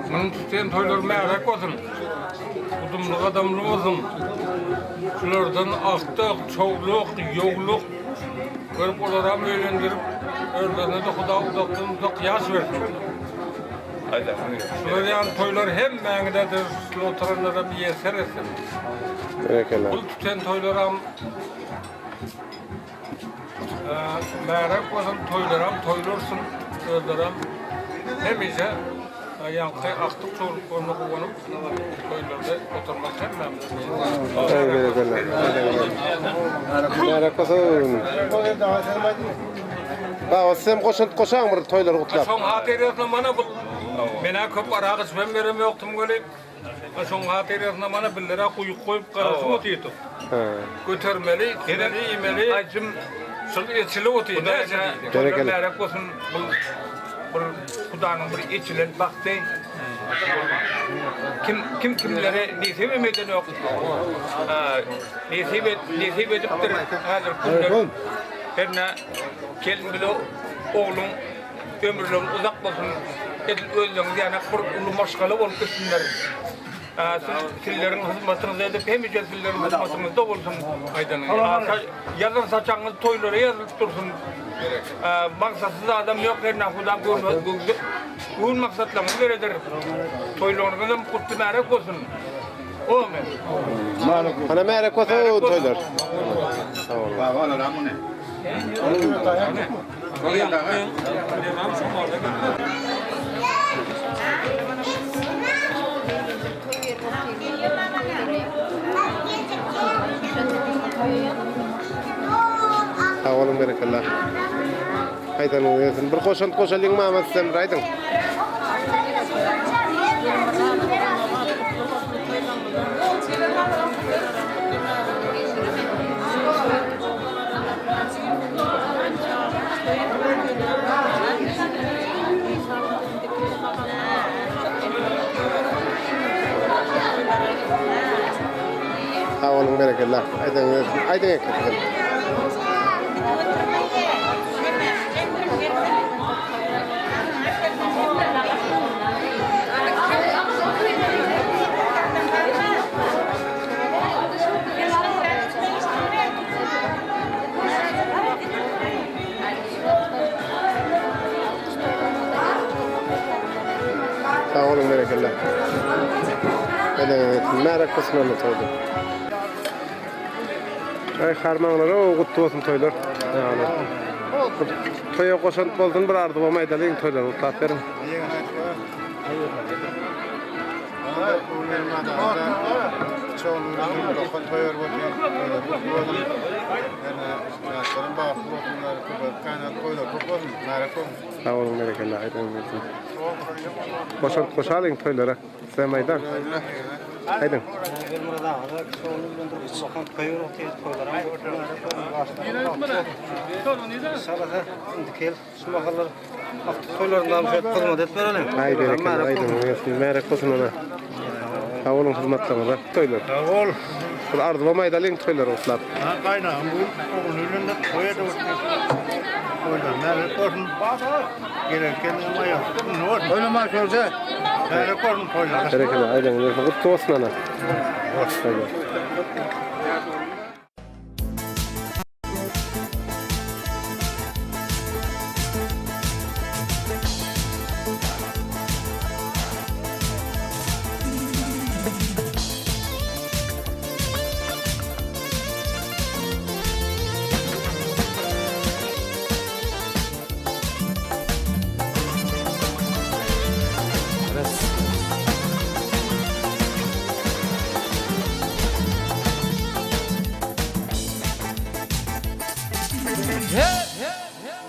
Bunun tutan toylar merak olsun. Kudumluk adamlık olsun. Şulardan aktak, çoğluk, yoğluk. Görüp olarak öğrendirip, öğrenene de Kuda uzaktan uzak yaş versin. Şular yani toylar hem mengidedir, şular oturanlara bir eser etsin. Bu tutan toylaram merak olsun, toylaram, toylarsın, öldürem. Hem iyice yankı aktık çoğuluklarını kullanıp toylarda oturmak hem memnun. Merak olsun. Bak sen koşan bir toylar kutlap. Son hatıriyatına bana bu. Mena köp arağı içmem verem yoktum böyle. Son hatıriyatına bana billere kuyuk koyup karası otuydu. Götürmeli, keneli, yemeli. Acım sırf içili otuydu. Merak olsun bu. Kudanın bir içilen baktı. Kimlere nasip etmeden yok. Nasip ediptir. Hazır kunlar. Herna kelin bile oğlum ömürlüğün uzak olsun. Edil özlüğünüz yani bir ulu maşgalı olup üstünler. Sillerin hizmetinizi edip hem iyice sillerin hizmetinizde olsun. Yazın saçağınız toylara yazılıp dursun. Maksatsız adam yok her nakudan gün maksatlarını veredir. Toylarınızın kutlu merak olsun. O mu? Bana merak olsun toylar. Sağ olun berekallah. Haydan uyuyorsun. Bir koşalım mı sen raydın? Sağ olun berekallah. Haydan uyuyorsun. Haydan yakın. Sağ olun berekallah. Merak kısmını anlatıyordum. Ay harmanlar o kutlu olsun toylar. Toya koşan boldun bir ardı bu maydalayın toylar utlap verin. Sağ olun berekallah. Koşalım toylara. Sen maydan. Haydın. Merak olsun ona. Sağ olun, hizmetlerine. Toylar. Sağ ol. Bu arzulamay dalın toylar otlar. Ha kaynağım bu oğlun önünde toya da toylar. Nerede korun? Gelirken ayağı. Ne var? Öyle maaş olacak. Nerede korun toylar? Berekeli, aynen. Kutlu olsun ana. Hoş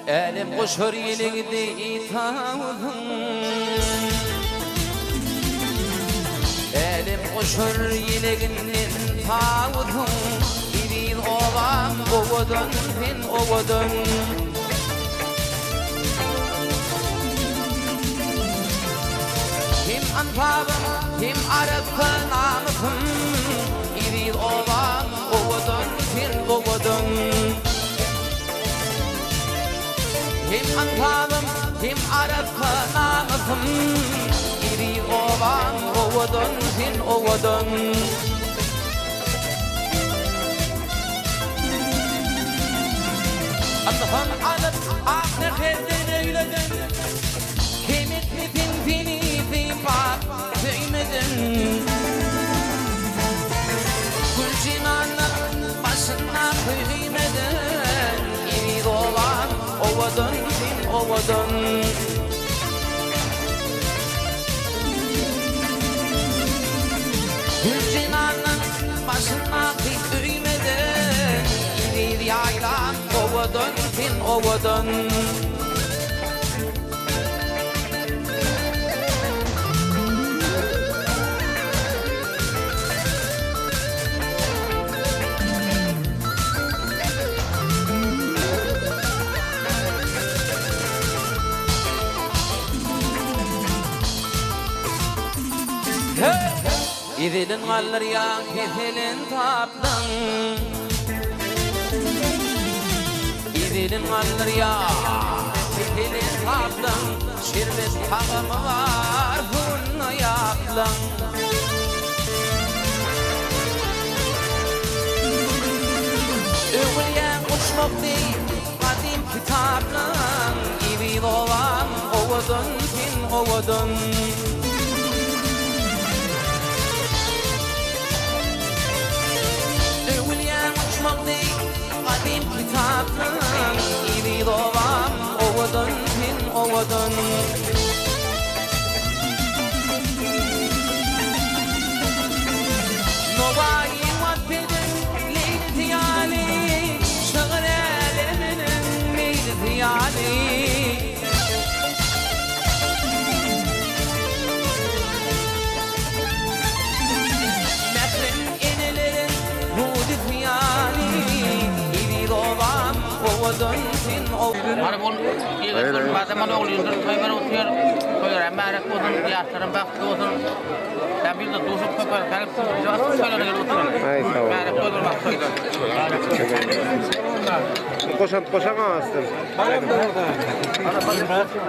Elim koşur yelinde itağım, elim koşur yelinin tağım. İbil ovam ovadan bin ovadan. Kim antabım, kim arapı namıkım. İbil ovam ovadan bin ovadan. Kim antabım, kim arapı namıkım. İbil ovam ovadan bin ovadan. Allah'ım alıp ahir evden eyledin. Kıymetli pinpini bak büyümedin. Gül cinanın başına büyümedin. İbil ovam ovadan bin ovadan. Gül cinanın başına büyümedin. İbil yaylan ovadan bin ovadan. İdilin alır ya kefilin tatlın. İdilin alır ya kefilin tatlın. Şirbet tağımı var bunu yaplın. Övülyen uçmak değil kadim kitaplın. İbil olan ovadan bin ovadan. Kadim kitapın İbil ovam ovadan bin ovadan. Novayi vakfedin leyli tiyali. Şağır eleminin meyli tiyali. Mehrin enelerin hudi tiyali. Harap ol, iyi olsun. Bazen oğluyundur, toylar otuyor. Toylar emeğrek olsun, yaşlarım baktı olsun. Ben bir de duşup köpek kalıp toylara gel oturun. Emeğrek toylar bak toylar. Koşan ağasın.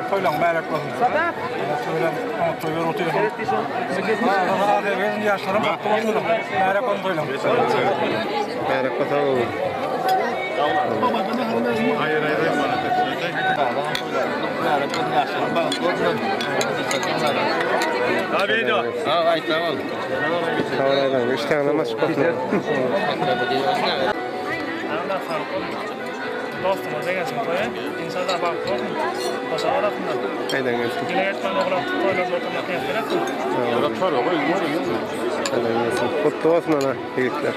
Toylar emeğrek olsun. Toylar otuyor. Yaşlarım baktı olsun. Emeğrek olsun toylar. Emeğrek olsun. Hayır. Tabii de. Ay tamam. Tamam. İşte anlamaz çıkmasın. Dostumuz Begenç'in toyu. İnsanlar bak olsun. Başa arasında. Aynen gelsin. Yine yetmen oğlan toyla zorlamak yaptıraksın. Aynen gelsin. Kutlu olsun ana yiğitler.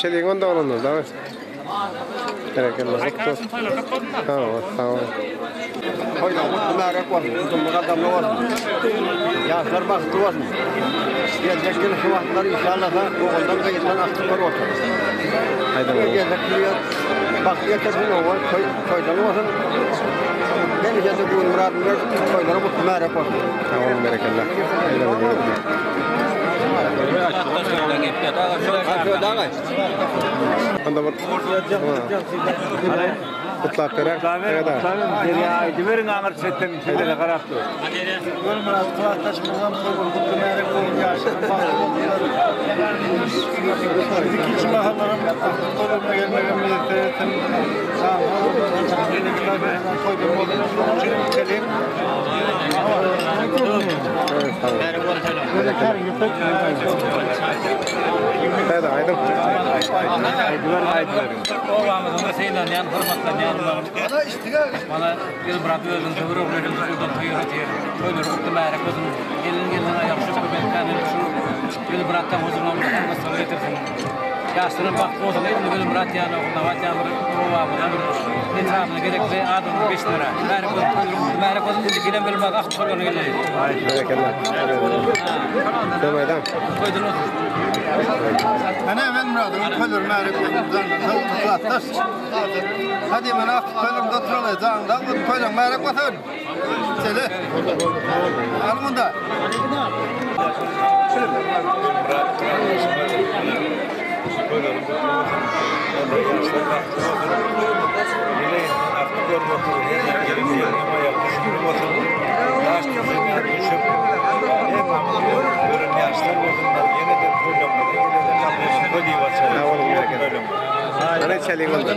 Çeliğin onda olunur değil mi? Aykarsın toylar kapatın da. Tamam. Toylar mutlu merak var. Uzunluk adamlı var. Yaşlar baktı var. Gelecek gün şu vaxtlar inşallah da oğuldan da gitmen aktıklar otur. Gelecek gün bak yetersin o var koydan olsun. Ben de bu muradımda koydan bu merhaba olsun. Tamam berekallah. Anda var. Kutlap berek. Verin ağır setten şeylere karaptı. Görmüraz kıvataş bulgan koygun kutlu merek olun yaşlarım İkinci mahallarım kolumda gelmegen milletlerin koydum oldum. Çelim. Hadi aydım. Oğlanımızın da seyinden yan hırmatlayan bana yıl bırakıyordun, tövür oğluyordun, şuradan toyuratıyor. Toyları kutlu meyrek olsun. Gelin ayakşıp köpeklerini şu yıl bıraktan huzurlamış. Nasıl getirsin? Yaşların vakti olsun. Yıl bırak yani okulda var. Yağmur ovağımına etrafına gerekli adamın 5 lira. Meyrek olsun, meyrek olsun. Gelen bölüm bak, aklı soruyor öyle. Berekallah. Tamam aydım. Koydun olsun. Ben hemen muradım, koydur meyrek olsun. Hadi ben aklı koydum da oturalım. Da koydum meyrek olsun. Seli. Al bunda. Ana çalayım oldu.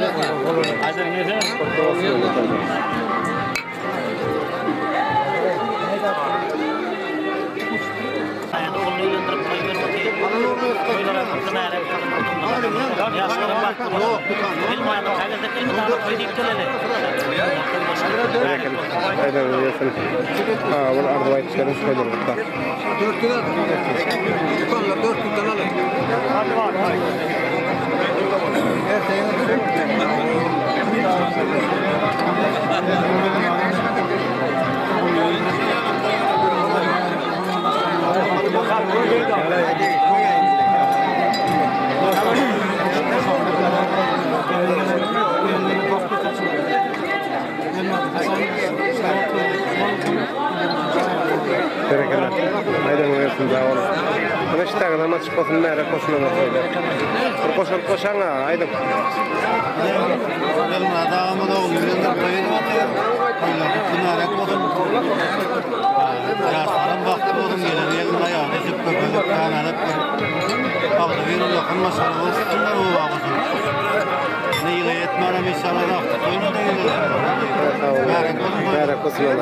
Aynen öyleysin. Bunu ardı var çıkarın koydur burada. 4 kilo. Kolla 4 kilo alalım. Hadi bak. Berekallah. Aydan öyleysin daha olur. Bana işte ağlama çıkmasın merak olsun ona koydu. Koşan aydım. Benim adamı da oluyor. Koyun atıyor. Koyun merak olsun. Yaşlarım baktı oldum gelen elin ayağını ezip köpülüp kanalıp bakdı bir lokun masalı olsun da o bakısın. Ne yıla yetmene misalı baktı. Koyun da yıla. Merak olsun ona.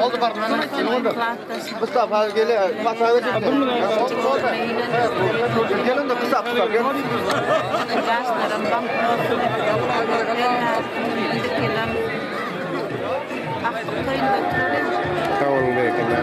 Oldu pardon. Mustafa geliyor. Mustafa geliyor. Gelin de kısa kısa gel. Tamam berekallah.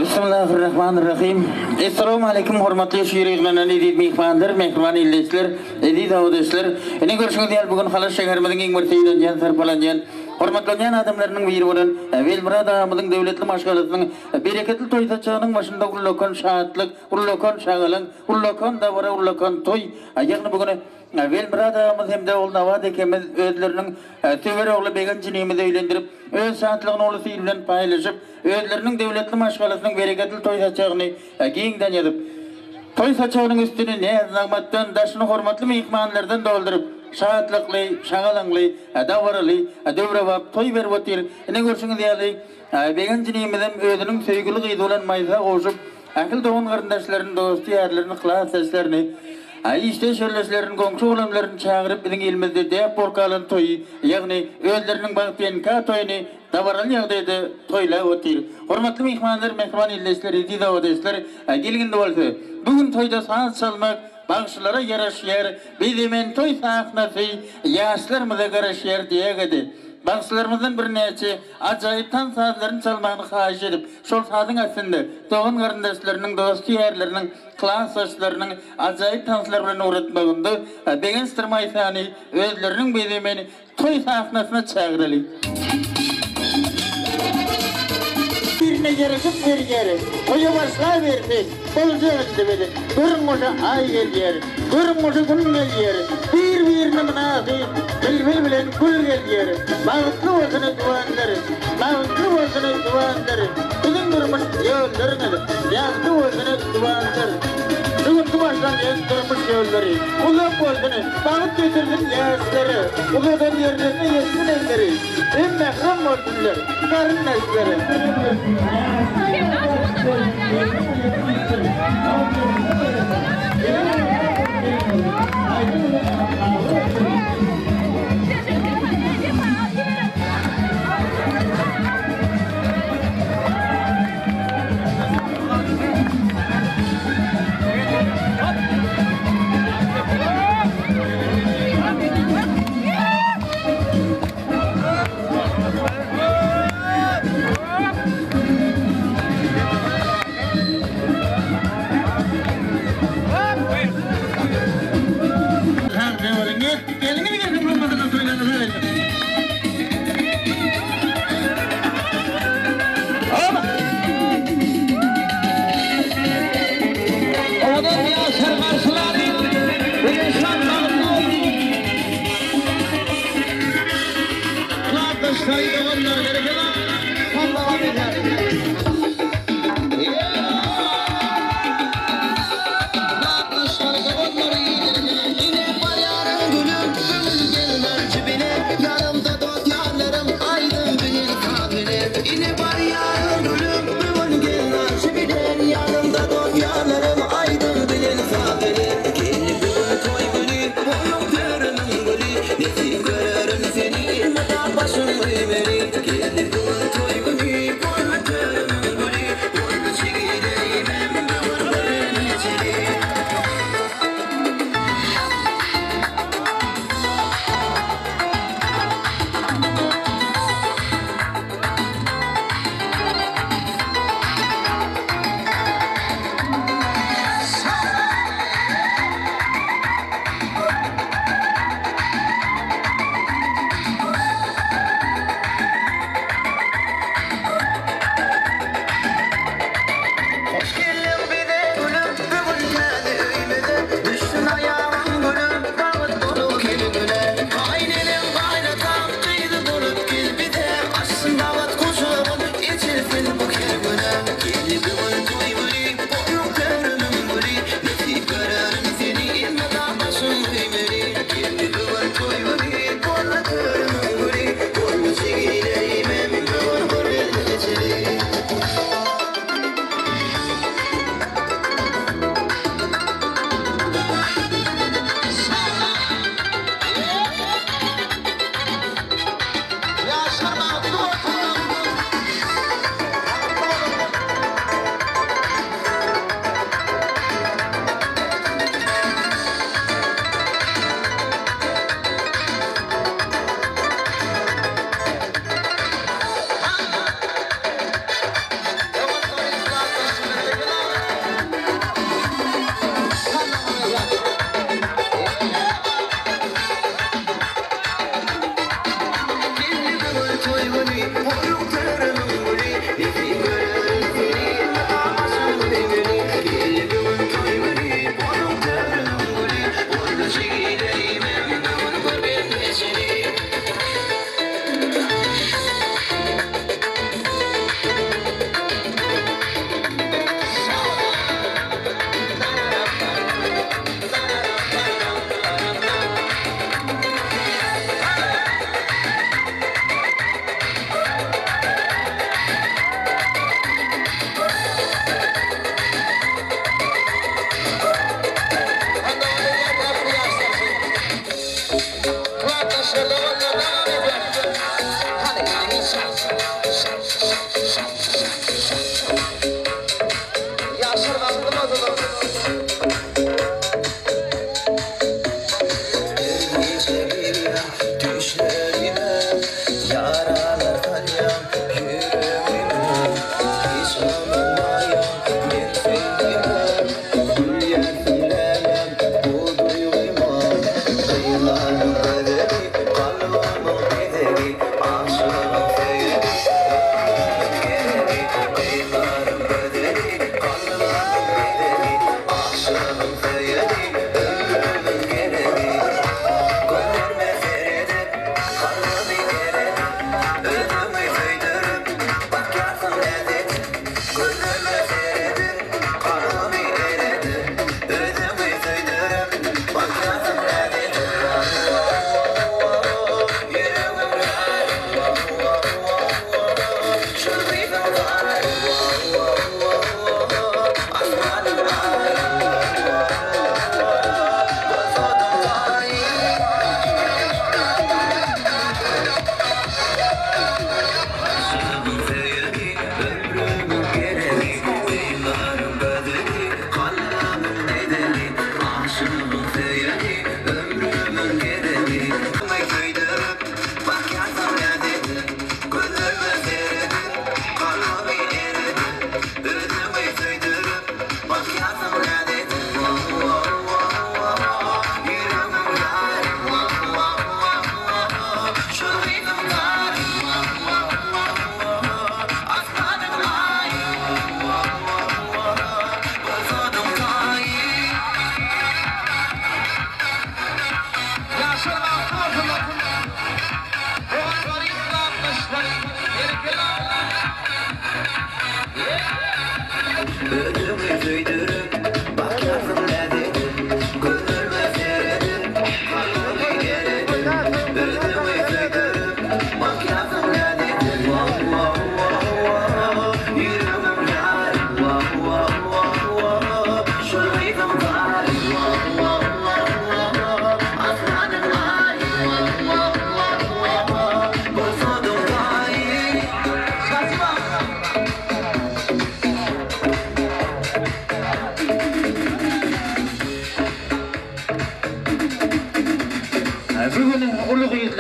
Bismillahirrahmanirrahim. Assalamu alaykum hormatly şeýerlerden edip mehmanlar, mehman illetler, edip awdesler. Ene görüşmek diýer bugün Halaç şäherimiziň iň bir teýden sarpalanýan hormatlanan adamlarynyň biri bolan Welmurad agymyzyň döwletli maşgalatynyň bereketli toýdaçanyň başynda urulakan şahatlyk, urulakan şagalan, urulakan dawara, urulakan toy. Aýagyny bugün Belmurad ağamız hem de ol Navat ekemiz özlerinin töwer oğlu Begenç'ini öýlendirip, öz şantlygyny ulu syl bilen paýlaşyp, özlerinin döwletli maşgalasynyň bereketli toý saçagyny giňden ýazyp, toý saçagynyň üstüne näzagmatdan daşyny hormatly mehmanlardan doldurup, şahatlykly, şagalanly, dawarly, döwrewap toý berip otyr. Ene görşüňiz ýaly, Begenç'imizin özüniň söýgüli gyzy bolan Maýsa goşup, akıl doğan garyndaşlaryny, dosty ýerlerini, klasaçlaryny, işte şöyleslerin komşu olanlarını çağırıp bizim elimizde deyip porkalan toyu, yani özlerinin baktiyenka toyunu davaral yağdaydı toyla otir. Hormatlı mehmanlar, mehman illeşleri, dida odeşler gelginde olsa, bugün toyda sanat çalmak, bağışlara yaraşıyar, bizim toy sahnası, yaşlarımıza karışıyar diye gidi. Bağışlarımızdan bir neçe acayip tan sazlarını çalmağını xahiş edip, şol sazın aslında doğan karındaşlarının, dostu yerlerinin, klasaçlarının acayip tanslar bilen öğretmeginde Begenç Maýsany özlerinin bezemeni toy sahnasına çağıraly. Birine gerekip bir yere, toya başlayıversek, bolacak dedi. Görün oşa ay gelýär, görün oşa gün gelýär, bir-birine münasip, bilbil bilen gül gelýär. Bagtly bolsun duanlary, bagtly bolsun duanlary. Bizim durmuş ýollarynı, ýagtly bolsun duanlary. Bugün başlan durmuş ýolları, ulap bolsun, bagyt getirdim ýaşlary, uladan ýerlerine ýetsin elleri. Hem mehram bolsunlar, garyndaşlary.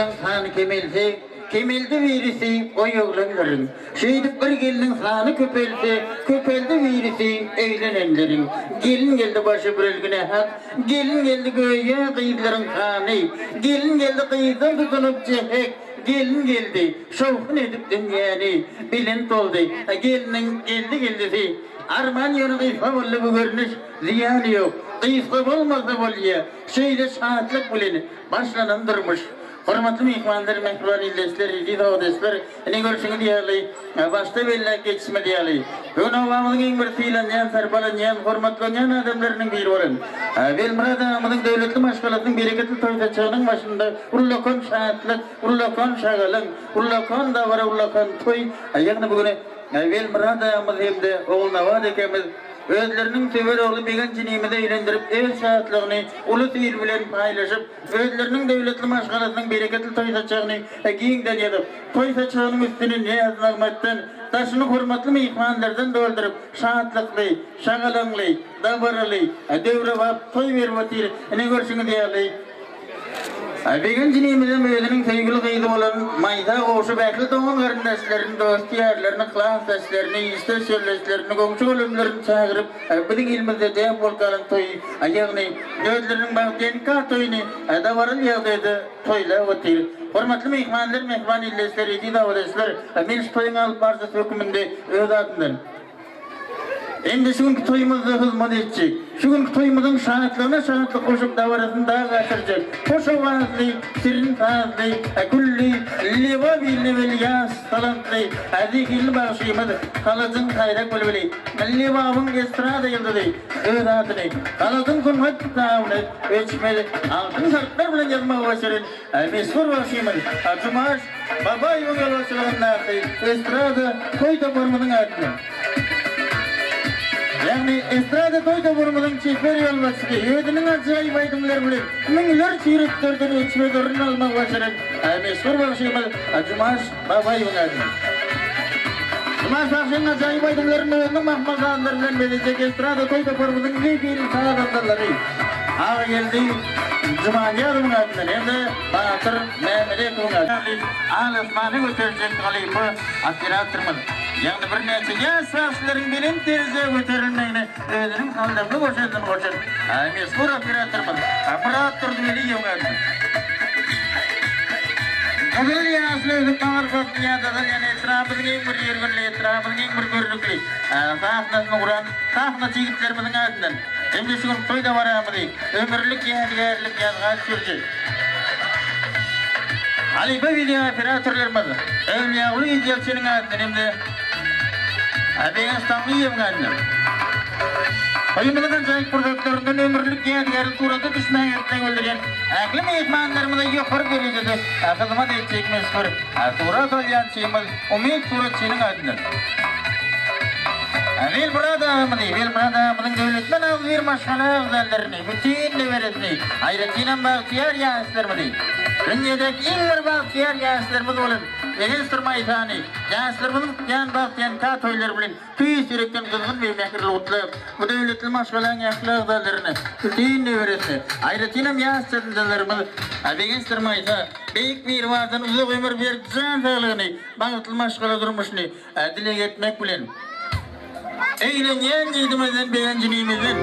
gelinin sanı kemelse, kemelde virisi o yoglanların. Şeydip bir gelinin sanı köpelse, köpelde virisi eğlenenlerin. Gelin geldi başı bürülgüne hak, gelin geldi göğe kıyıdların kanı, gelin geldi kıyıdan tutunup cehek, gelin geldi, şovkun edip dünyani, bilin toldu, gelinin geldi. Arman yolu kıyfa bollu bu görünüş, ziyanı yok. Kıyfa olmazsa bolya, şöyle saatlik bilin, başlanan durmuş. Hormatly mehmanlar, mehman illesler, izadesler, ne görüşünü diýerli, başta belle geçme diýerli. Bugün awamyň iň bir fiýlanýan, sarbalanýan, hormatlanýan adamlarynyň biri bolan. Belmurad amyň döwletli maşgalatyň bereketli toýdaçygynyň başynda urlakon şahatlyk, urlakon şagalyk, urlakon dawara, urlakon toý. Ýagny bugün Belmurad amyň hemde oğulnawa dekemiz özlerinin sever oğlu Begenç nimede eğlendirip ev şahatlygyny uly tyr bilen paýlaşyp özlerinin döwletli maşgalatynyň bereketli toýdaçygyny giňden ýadyp toýdaçygynyň üstüne näzmagmatdan taşyny hormatly mehmanlardan doldurup şahatlykly, şagalanly, dawaraly, döwre bap toý berip otyr. Ne görüşiňiz diýerli. Begenç nimeden özüniň sevgili gyzy bolan Maýsa goşup ähli dogan garyndaşlaryny, dost ýerlerini, klassdaşlaryny, iste söýleşlerini, goňçu gölemlerini çagyryp biziň ilmizde däp bolgalan toý, ýagny özleriniň bagtynka toýuny dawaryl ýagdaýda toýlap otyr. Hormatly mehmanlar, mehman illesleri, dawadaşlar, men şu toýuň alyp barjy höküminde öz adymdan endi şuňky toýumyzda hyzmat etjek. Şuňky toýumyzyň şahatlygyna şahatlyk goşup dawarasyny daha gatyrjak. Hoşawazly, sirin fazly, kulli liwa bil yas talantly. Azigil bagşymyz Halaçyň haýrak bolbeli. Liwawyň estrada ýyldydy. Öz adyny. Halaçyň hurmat taýyny öçmeli. Altyn harfler bilen ýazmagy başaryn. Meşhur bagşymyz. Durmuş babay ýolçylygyna estrada toýda bormagyň adyny. Yani estrada toýda bormagyň çeper ýolbaşçy, özüniň ajaýyp aýdymlar bilen miňler çyrypdyrdan öçmelerini almak başaran. Meşhur bagşymyz Durmuş babay ýolçylygyna. Durmuş bagşynyň ajaýyp aýdymlaryny özüniň mahmaganlary bilen beýlek estrada toýda bormagyň nebiri saýadandary. Ağa geldi Cumaniýaryň adyny endi Batyr Mämedekowyň adyny. Alasmany göterjek galypy operatormyz. Ýagny bir näçe ýaşlaryň bilen terze göterilmegini özüniň haldagy görşendim goşan. Meşhur operatormyz. Operator diýeli ýöňärdi. Agil ýaşlaryň taýyr ýa-da ýane etrapyny bir ýergirli, etrapyny bir görnükli. Sahnasyny guran, sahna çigitlerimiň adyndan. Endi şu toýda baramydy. Ömürlük ýa-gerlik ýazgan sürjek. Halibe video operatorlarymyz. Öwliýaly ýetjekçiniň adyndan endi Begenç taýýym adyny. Aýymyň jaýyk produktlarynyň ömürlük ýa-gerlik turada düşmäýetden öldürgen. Ähli mehmanlarymyza ýokary derejede hyzmat etjek meşhur. Tura toýýançymyz Umid Turaçynyň adyndan. Belmurad amyň döwletmen agzir maşgala agzarlaryny, bütün neweresini, aýratynam bagtyar ýaşlarymyzy. Dünýedäki iň bir bagtyar ýaşlarymyz bolan Begenç Maýsany, ýaşlarymyň ýan bagtyan ka toýlary bilen tüý sürekden kızgın we mehirli otlap, bu döwletli maşgala agzarlaryny, bütün neweresini, aýratynam ýaşlarymyz Begenç Maýsa, beýik bir wagtdan uzak ömür berip jan saglygyny, bagtly maşgala durmuşyny dileg etmek bilen eýlenýän ýigidimizden begençimizden.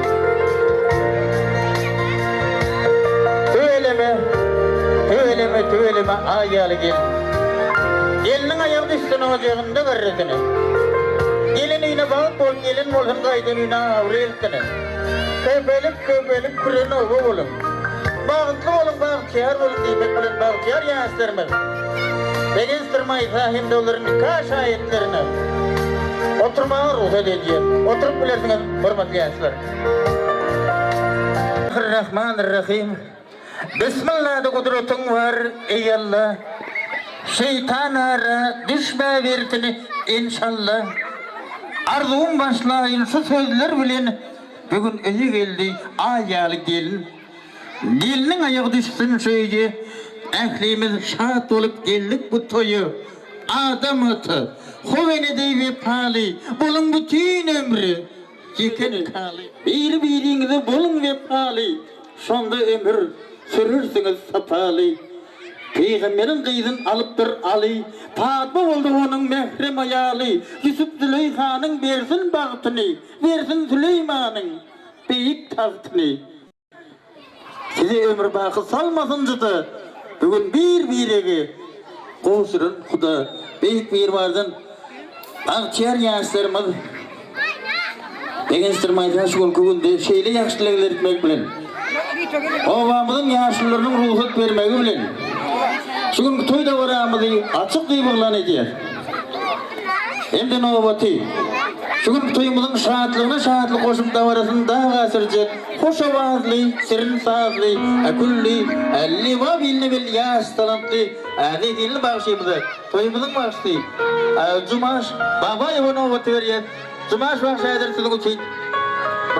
Töyleme aýaly gel. Geliniň aýagy üstüne ojagynda garrysyny. Gelinine bag bol, gelin bolsun gaýdynyna awreltini. Köpelip küren owa bolun. Bagtly bolun, bagtyar bolun diýmek bilen bagtyar ýaşlarymyz. Begenç Maýsa hem dolaryny kaş aýetlerini oturmağa ruhsat edýär. Oturup bilersiňiz hormatly ýaşlar. Rahmanirrahim. Bismillah'da kudretin var ey Allah. Şeytan ara düşme vertini inşallah. Arzuğun başlayın şu sözler bilen bugün öýe geldi aýaly gelin. Gelinin ayağı düşsün şöyle. Ählimiz şat olup geldik bu toýu. Adam atı. Hovene deyip pali. Bolun bütün ömrü. Yeken kali. Bir-biriňize bolun ve pali. Şonda ömür sürürsünüz sapaly. Peygamberin kıyızın alıptır Ali. Fatma oldu onun mehrem ayalı. Yusuf Züleyha'nın versin bağıtını. Versin Süleyman'ın beyik tahtını. Size ömür bakı salmasın cıdı. Bugün bir qoşurun Xuda. Beyik bir vardan Akçiyar yaşlarımız Begençtir Maýsa şu günde şeyle yaşlılar etmek bilen Ovamızın yaşlılarının ruhut vermegi bilen şu gün toyda varamızı açık duygulan ediyor. Hem novati şu gün toyumuzun şahatlığına şahatlı koşup davarasını daha gasırcı hoş avazlı, sirin sağızlı kulli, elli va bilni bil yaş talantlı adi dilini bağışıyımızı toyumuzun bağıştı Cumaş, baba evo novati veriyor Cumaş bağışaydır sizin için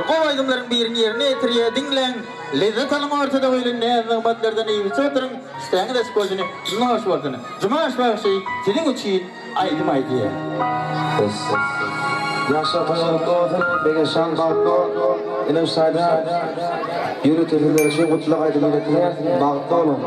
Kovaydımların birini yerine etiriyor dinlen lezzet alın ortada öyle ne zahmetlerden iyi bir çoğuturun İsteğini de sıkıldığını Cumaş vakını Cumaş bağışıyı sizin için aydım aydıya Yaşa toyalım doğdun, Begenç şan kalktı, ilim sayda yürütülüler için kutlak aydı milletine bağıttı olun.